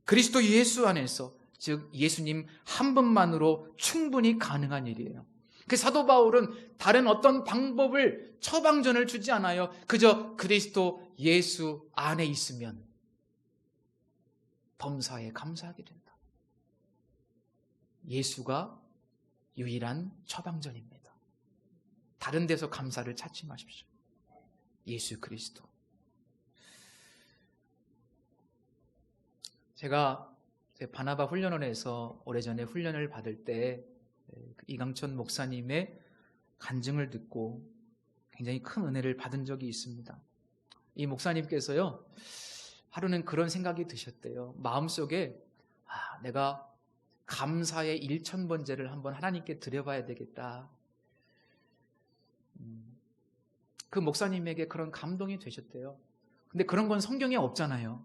그리스도 예수 안에서, 즉 예수님 한 분만으로 충분히 가능한 일이에요. 그 사도 바울은 다른 어떤 방법을, 처방전을 주지 않아요. 그저 그리스도 예수 안에 있으면 범사에 감사하게 된다. 예수가 유일한 처방전입니다. 다른 데서 감사를 찾지 마십시오. 예수 그리스도. 제가 바나바 훈련원에서 오래전에 훈련을 받을 때 이강천 목사님의 간증을 듣고 굉장히 큰 은혜를 받은 적이 있습니다. 이 목사님께서요, 하루는 그런 생각이 드셨대요. 마음속에 내가 감사의 1000번제를 한번 하나님께 드려봐야 되겠다. 그 목사님에게 그런 감동이 되셨대요. 근데 그런 건 성경에 없잖아요.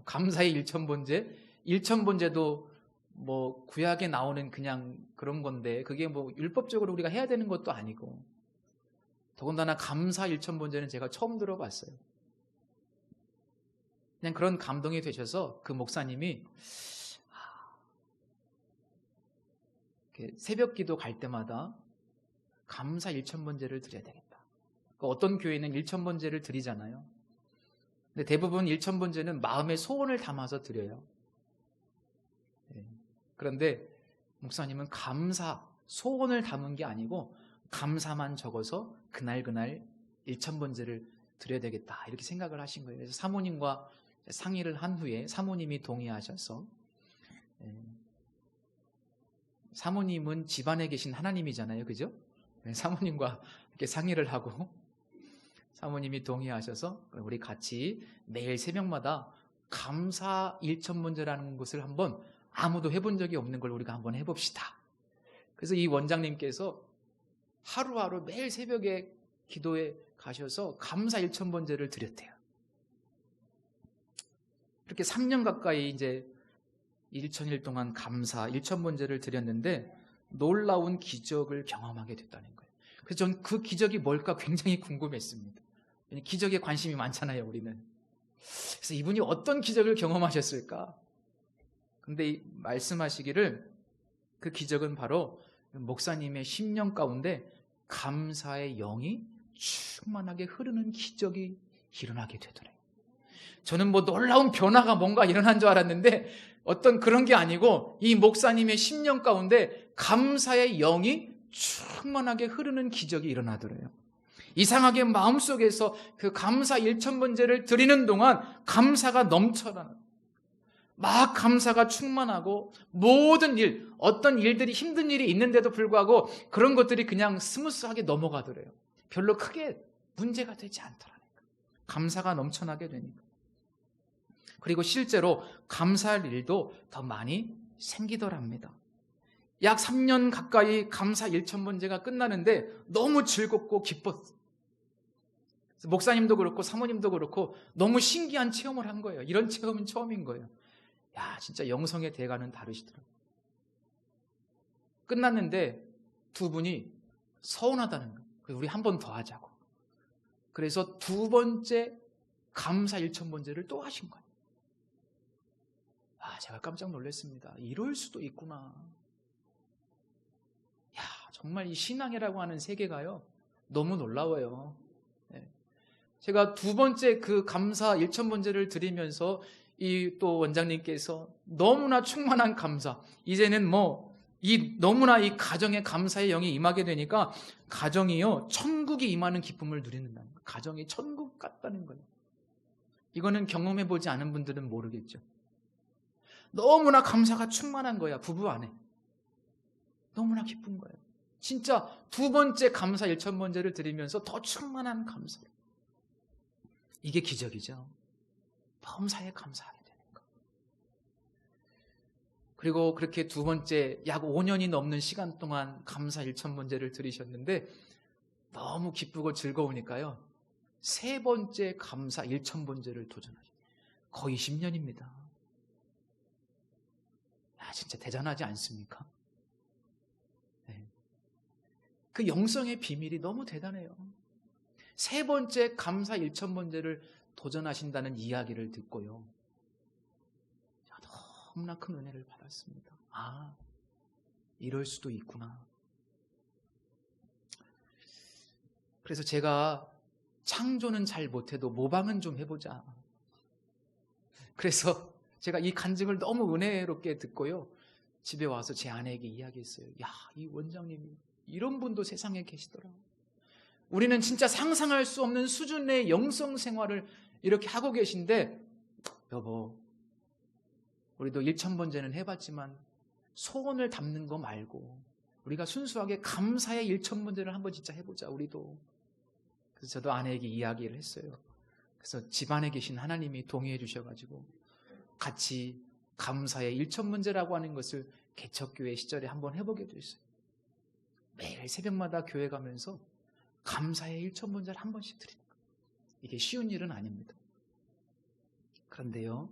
감사의 1000번제? 1000번제도 뭐 구약에 나오는 그냥 그런 건데 그게 뭐 율법적으로 우리가 해야 되는 것도 아니고, 더군다나 감사 1000번제는 제가 처음 들어봤어요. 그냥 그런 감동이 되셔서 그 목사님이 새벽 기도 갈 때마다 감사 1000번제를 드려야 되겠다. 어떤 교회는 1000번제를 드리잖아요. 근데 대부분 1000번제는 마음의 소원을 담아서 드려요. 그런데 목사님은 감사, 소원을 담은 게 아니고 감사만 적어서 그날 1000번제를 드려야 되겠다, 이렇게 생각을 하신 거예요. 그래서 사모님과 상의를 한 후에 사모님이 동의하셔서, 사모님은 집안에 계신 하나님이잖아요, 그죠? 사모님과 이렇게 상의를 하고 사모님이 동의하셔서 우리 같이 매일 새벽마다 감사 1000번제라는 것을 한번, 아무도 해본 적이 없는 걸 우리가 한번 해봅시다. 그래서 이 원장님께서 하루하루 매일 새벽에 기도에 가셔서 감사 1000번제를 드렸대요. 그렇게 3년 가까이 이제 1000일 동안 감사 1000번제를 드렸는데 놀라운 기적을 경험하게 됐다는 거예요. 그래서 전 그 기적이 뭘까 굉장히 궁금했습니다. 기적에 관심이 많잖아요, 우리는. 그래서 이분이 어떤 기적을 경험하셨을까? 근데 말씀하시기를 그 기적은 바로 목사님의 심령 가운데 감사의 영이 충만하게 흐르는 기적이 일어나게 되더래요. 저는 뭐 놀라운 변화가 뭔가 일어난 줄 알았는데 어떤 그런 게 아니고 이 목사님의 심령 가운데 감사의 영이 충만하게 흐르는 기적이 일어나더래요. 이상하게 마음속에서 그 감사 1000번제를 드리는 동안 감사가 넘쳐나는, 막 감사가 충만하고 모든 일, 어떤 일들이 힘든 일이 있는데도 불구하고 그런 것들이 그냥 스무스하게 넘어가더래요. 별로 크게 문제가 되지 않더라니까. 감사가 넘쳐나게 되니까. 그리고 실제로 감사할 일도 더 많이 생기더랍니다. 약 3년 가까이 감사 1000번제가 끝나는데 너무 즐겁고 기뻤어요. 목사님도 그렇고 사모님도 그렇고 너무 신기한 체험을 한 거예요. 이런 체험은 처음인 거예요. 야, 진짜 영성의 대가는 다르시더라고요. 끝났는데 두 분이 서운하다는 거예요. 그래서 우리 한 번 더 하자고. 그래서 두 번째 감사 1000번제를 또 하신 거예요. 제가 깜짝 놀랐습니다. 이럴 수도 있구나. 야, 정말 이 신앙이라고 하는 세계가요, 너무 놀라워요. 제가 두 번째 그 감사 1000번제를 드리면서 이 또 원장님께서 너무나 충만한 감사, 이제는 뭐 이 너무나 이 가정에 감사의 영이 임하게 되니까 가정이요 천국이 임하는 기쁨을 누리는다는 거예요. 가정이 천국 같다는 거예요. 이거는 경험해보지 않은 분들은 모르겠죠. 너무나 감사가 충만한 거야, 부부 안에. 너무나 기쁜 거예요. 진짜 두 번째 감사 1000번제를 드리면서 더 충만한 감사로. 이게 기적이죠. 범사에 감사하게 되는 것. 그리고 그렇게 두 번째 약 5년이 넘는 시간 동안 감사 1000번제를 드리셨는데 너무 기쁘고 즐거우니까요, 세 번째 감사 1000번제를 도전하셨어요. 거의 10년입니다. 진짜 대단하지 않습니까? 네. 그 영성의 비밀이 너무 대단해요. 세 번째 감사 1000번제를 도전하신다는 이야기를 듣고요, 너무나 큰 은혜를 받았습니다. 이럴 수도 있구나. 그래서 제가 창조는 잘 못해도 모방은 좀 해보자. 그래서 제가 이 간증을 너무 은혜롭게 듣고요, 집에 와서 제 아내에게 이야기했어요. 야, 이 원장님이 이런 분도 세상에 계시더라. 우리는 진짜 상상할 수 없는 수준의 영성 생활을 이렇게 하고 계신데, 여보, 우리도 1000번제는 해봤지만 소원을 담는 거 말고 우리가 순수하게 감사의 1000번제를 한번 진짜 해보자, 우리도. 그래서 저도 아내에게 이야기를 했어요. 그래서 집안에 계신 하나님이 동의해 주셔가지고 같이 감사의 일천문제라고 하는 것을 개척교회 시절에 한번 해보게 됐어요. 매일 새벽마다 교회 가면서 감사의 일천문제를 한 번씩 드리는 거예요. 이게 쉬운 일은 아닙니다. 그런데요,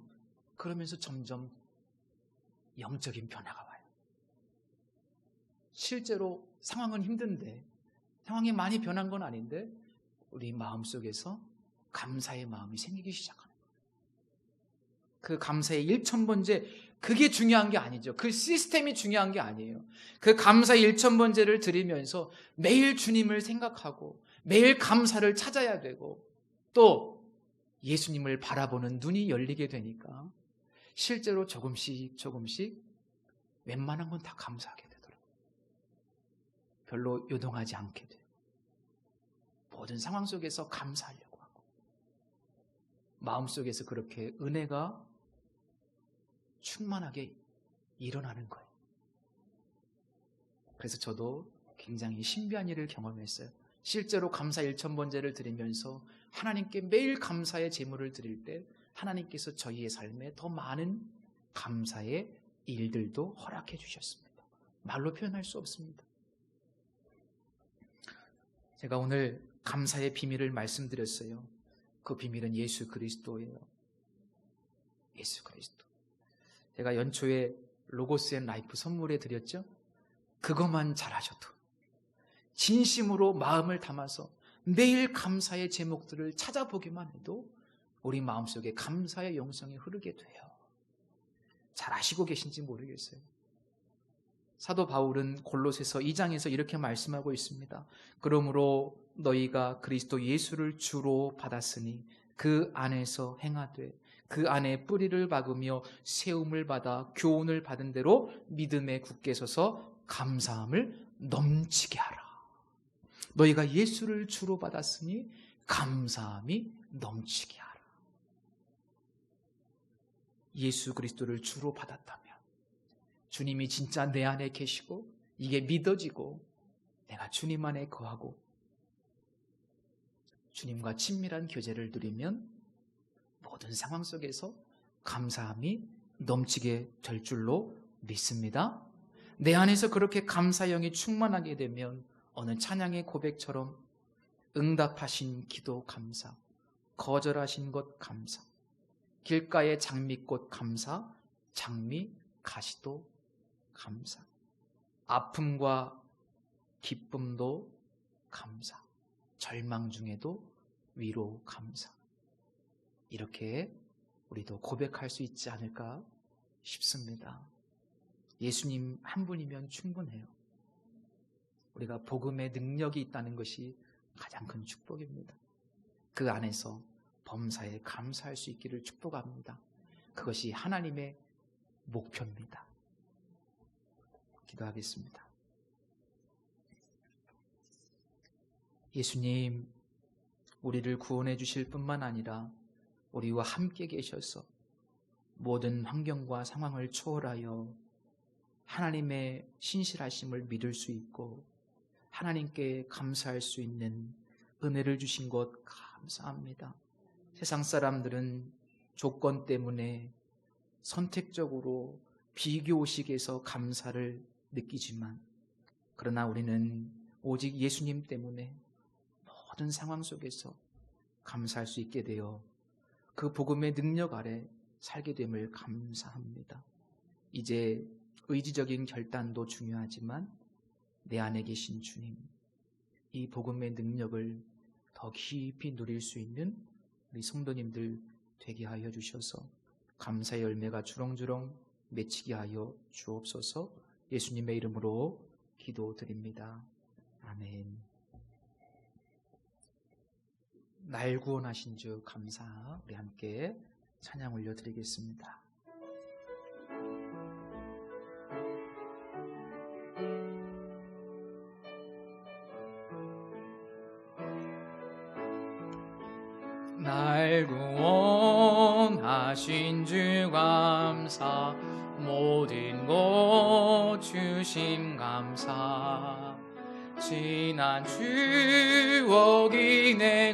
그러면서 점점 영적인 변화가 와요. 실제로 상황은 힘든데, 상황이 많이 변한 건 아닌데 우리 마음속에서 감사의 마음이 생기기 시작하는 거예요. 그 감사의 일천번제, 그게 중요한 게 아니죠. 그 시스템이 중요한 게 아니에요. 그 감사의 일천번제를 드리면서 매일 주님을 생각하고 매일 감사를 찾아야 되고 또 예수님을 바라보는 눈이 열리게 되니까 실제로 조금씩 웬만한 건 다 감사하게 되더라고요. 별로 요동하지 않게 돼요. 모든 상황 속에서 감사하려고 하고 마음속에서 그렇게 은혜가 충만하게 일어나는 거예요. 그래서 저도 굉장히 신비한 일을 경험했어요. 실제로 감사 일천번제를 드리면서 하나님께 매일 감사의 제물을 드릴 때 하나님께서 저희의 삶에 더 많은 감사의 일들도 허락해 주셨습니다. 말로 표현할 수 없습니다. 제가 오늘 감사의 비밀을 말씀드렸어요. 그 비밀은 예수 그리스도예요. 예수 그리스도. 제가 연초에 로고스 앤 라이프 선물해 드렸죠. 그것만 잘하셔도 진심으로 마음을 담아서 매일 감사의 제목들을 찾아보기만 해도 우리 마음속에 감사의 영성이 흐르게 돼요. 잘 아시고 계신지 모르겠어요. 사도 바울은 골로새서 2장에서 이렇게 말씀하고 있습니다. 그러므로 너희가 그리스도 예수를 주로 받았으니 그 안에서 행하되 그 안에 뿌리를 박으며 세움을 받아 교훈을 받은 대로 믿음에 굳게 서서 감사함을 넘치게 하라. 너희가 예수를 주로 받았으니 감사함이 넘치게 하라. 예수 그리스도를 주로 받았다면 주님이 진짜 내 안에 계시고 이게 믿어지고 내가 주님 안에 거하고 주님과 친밀한 교제를 누리면 모든 상황 속에서 감사함이 넘치게 될 줄로 믿습니다. 내 안에서 그렇게 감사형이 충만하게 되면 어느 찬양의 고백처럼 응답하신 기도 감사, 거절하신 것 감사, 길가의 장미꽃 감사, 장미 가시도 감사, 아픔과 기쁨도 감사, 절망 중에도 위로 감사. 이렇게 우리도 고백할 수 있지 않을까 싶습니다. 예수님 한 분이면 충분해요. 우리가 복음의 능력이 있다는 것이 가장 큰 축복입니다. 그 안에서 범사에 감사할 수 있기를 축복합니다. 그것이 하나님의 목표입니다. 기도하겠습니다. 예수님, 우리를 구원해 주실 뿐만 아니라 우리와 함께 계셔서 모든 환경과 상황을 초월하여 하나님의 신실하심을 믿을 수 있고 하나님께 감사할 수 있는 은혜를 주신 것 감사합니다. 세상 사람들은 조건 때문에 선택적으로 비교의식에서 감사를 느끼지만 그러나 우리는 오직 예수님 때문에 모든 상황 속에서 감사할 수 있게 되어 그 복음의 능력 아래 살게 됨을 감사합니다. 이제 의지적인 결단도 중요하지만 내 안에 계신 주님, 이 복음의 능력을 더 깊이 누릴 수 있는 우리 성도님들 되게 하여 주셔서 감사의 열매가 주렁주렁 맺히게 하여 주옵소서. 예수님의 이름으로 기도드립니다. 아멘. 날 구원하신 주 감사. 우리 함께 찬양 올려드리겠습니다. 날 구원하신 주 감사. 모든 것 주심 감사. 지난 추억이 내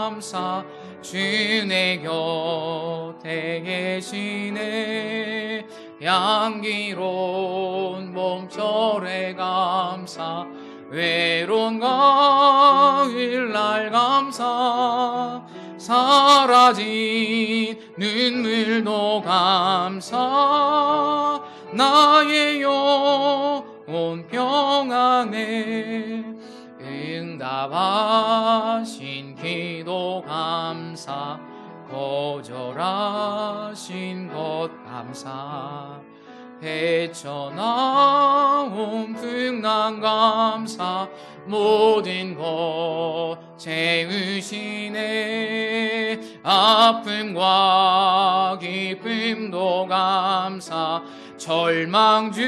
감사 주 내 곁에 계시네 향기로운 봄철에 감사 외로운 가을날 감사 사라진 눈물도 감사 나의 영혼 평안에 응답하신 기도 감사 거절하신 것 감사 헤쳐나온 풍랑 감사 모든 것 채우시네 아픔과 기쁨도 감사 절망 중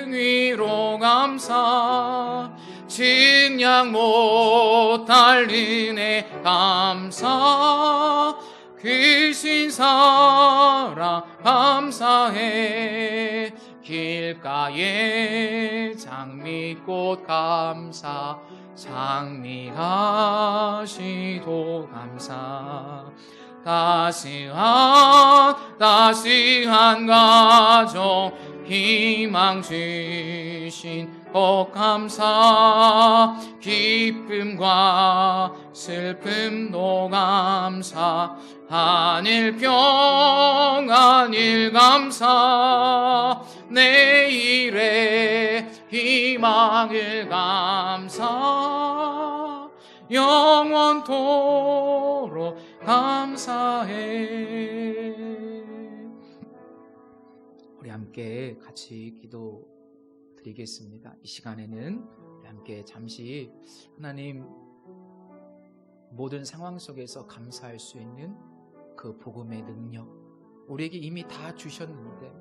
위로 감사 측량 못할 은혜 감사 크신 사랑 감사해 길가에 장미꽃 감사 장미가시도 감사 따스한 가정 희망 주신 것 감사 기쁨과 슬픔도 감사 하늘 평안일 감사 내일의 희망을 감사 영원토록 감사해. 우리 함께 같이 기도 드리겠습니다. 이 시간에는 우리 함께 잠시 하나님 모든 상황 속에서 감사할 수 있는 그 복음의 능력 우리에게 이미 다 주셨는데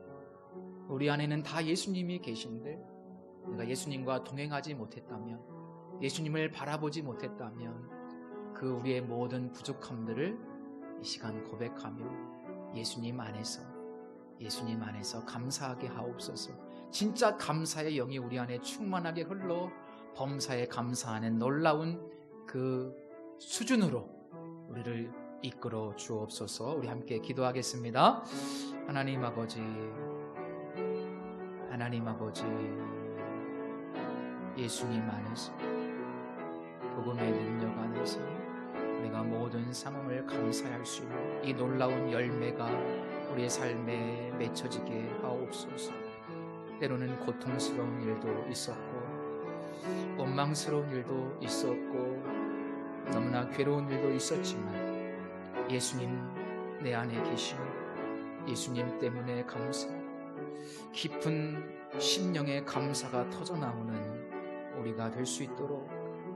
우리 안에는 다 예수님이 계신데 내가 예수님과 동행하지 못했다면 예수님을 바라보지 못했다면 그 우리의 모든 부족함들을 이 시간 고백하며 예수님 안에서 감사하게 하옵소서. 진짜 감사의 영이 우리 안에 충만하게 흘러 범사에 감사하는 놀라운 그 수준으로 우리를 이끌어 주옵소서. 우리 함께 기도하겠습니다. 하나님 아버지 예수님 안에서 복음의 능력 안에서 내가 모든 상황을 감사할 수 있는 이 놀라운 열매가 우리의 삶에 맺혀지게 하옵소서. 때로는 고통스러운 일도 있었고 원망스러운 일도 있었고 너무나 괴로운 일도 있었지만 예수님 내 안에 계신 예수님 때문에 감사 깊은 심령의 감사가 터져나오는 우리가 될 수 있도록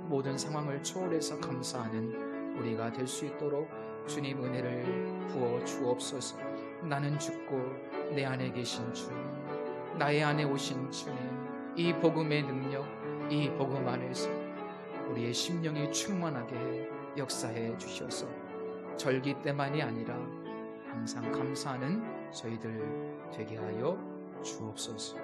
모든 상황을 초월해서 감사하는 우리가 될 수 있도록 주님 은혜를 부어 주옵소서. 나는 죽고 내 안에 계신 주님 나의 안에 오신 주님 이 복음의 능력 이 복음 안에서 우리의 심령이 충만하게 역사해 주셔서 절기 때만이 아니라 항상 감사하는 저희들 되게 하여 주옵소서.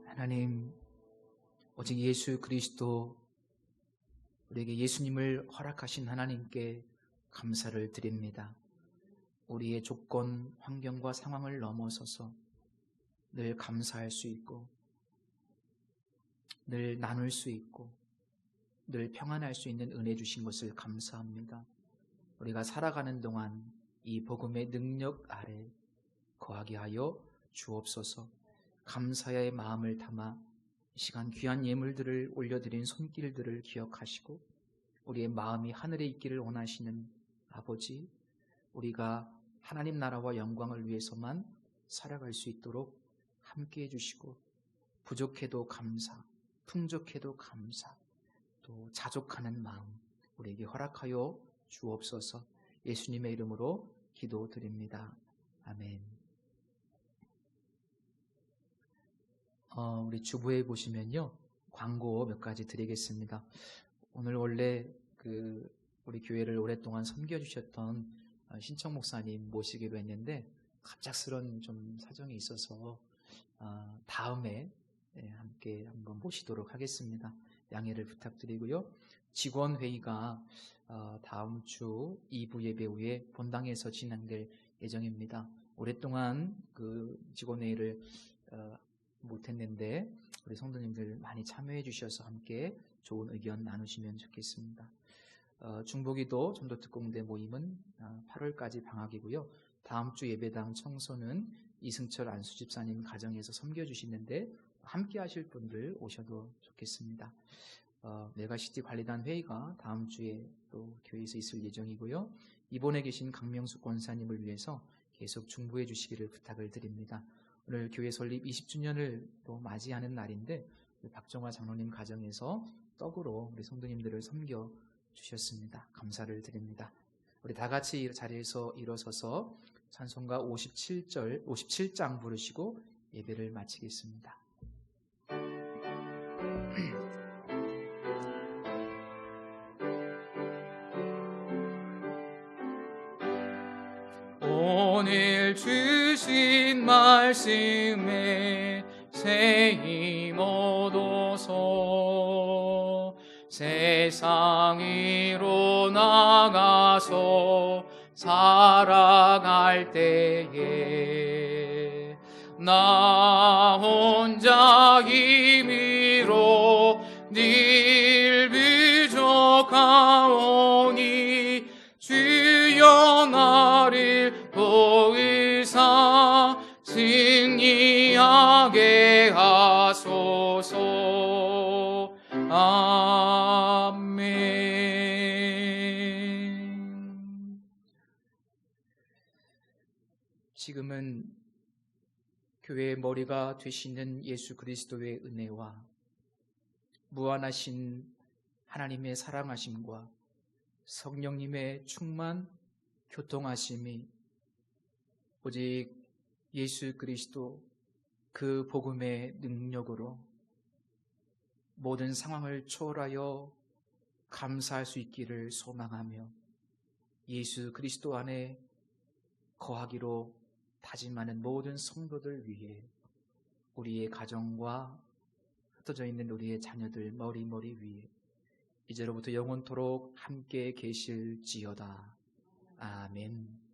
하나님 오직 예수 그리스도 우리에게 예수님을 허락하신 하나님께 감사를 드립니다. 우리의 조건, 환경과 상황을 넘어서서 늘 감사할 수 있고 늘 나눌 수 있고 늘 평안할 수 있는 은혜 주신 것을 감사합니다. 우리가 살아가는 동안 이 복음의 능력 아래 거하게 하여 주옵소서. 감사의 마음을 담아 이 시간 귀한 예물들을 올려드린 손길들을 기억하시고 우리의 마음이 하늘에 있기를 원하시는 아버지, 우리가 하나님 나라와 영광을 위해서만 살아갈 수 있도록 함께해 주시고 부족해도 감사, 풍족해도 감사, 또 자족하는 마음 우리에게 허락하여 주옵소서. 예수님의 이름으로 기도드립니다. 아멘. 우리 주부에 보시면요 광고 몇 가지 드리겠습니다. 오늘 원래 우리 교회를 오랫동안 섬겨주셨던 신청 목사님 모시기로 했는데 갑작스런 좀 사정이 있어서 다음에 함께 한번 모시도록 하겠습니다. 양해를 부탁드리고요. 직원회의가 다음 주 2부 예배 후에 본당에서 진행될 예정입니다. 오랫동안 그 직원회의를 못했는데 우리 성도님들 많이 참여해 주셔서 함께 좋은 의견 나누시면 좋겠습니다. 중보기도 전도특공대 모임은 8월까지 방학이고요. 다음 주 예배당 청소는 이승철 안수집사님 가정에서 섬겨주시는데 함께 하실 분들 오셔도 좋겠습니다. 메가시티 관리단 회의가 다음 주에 또 교회에서 있을 예정이고요. 이번에 계신 강명숙 권사님을 위해서 계속 중보해 주시기를 부탁을 드립니다. 오늘 교회 설립 20주년을 또 맞이하는 날인데 박정화 장로님 가정에서 떡으로 우리 성도님들을 섬겨 주셨습니다. 감사를 드립니다. 우리 다 같이 자리에서 일어서서 찬송가 57장 부르시고 예배를 마치겠습니다. 오늘 주신 말씀에 새 힘 얻어서 세상 위로 나가서 살아갈 때에 나 혼자 힘으로 늘 부족하오니 주여 나를 보으사 승리하게 하소서. 아멘. 지금은 교회의 머리가 되시는 예수 그리스도의 은혜와 무한하신 하나님의 사랑하심과 성령님의 충만 교통하심이 오직 예수 그리스도 그 복음의 능력으로 모든 상황을 초월하여 감사할 수 있기를 소망하며 예수 그리스도 안에 거하기로 다짐하는 모든 성도들 위해 우리의 가정과 흩어져 있는 우리의 자녀들 머리 위에 이제로부터 영원토록 함께 계실지어다. 아멘.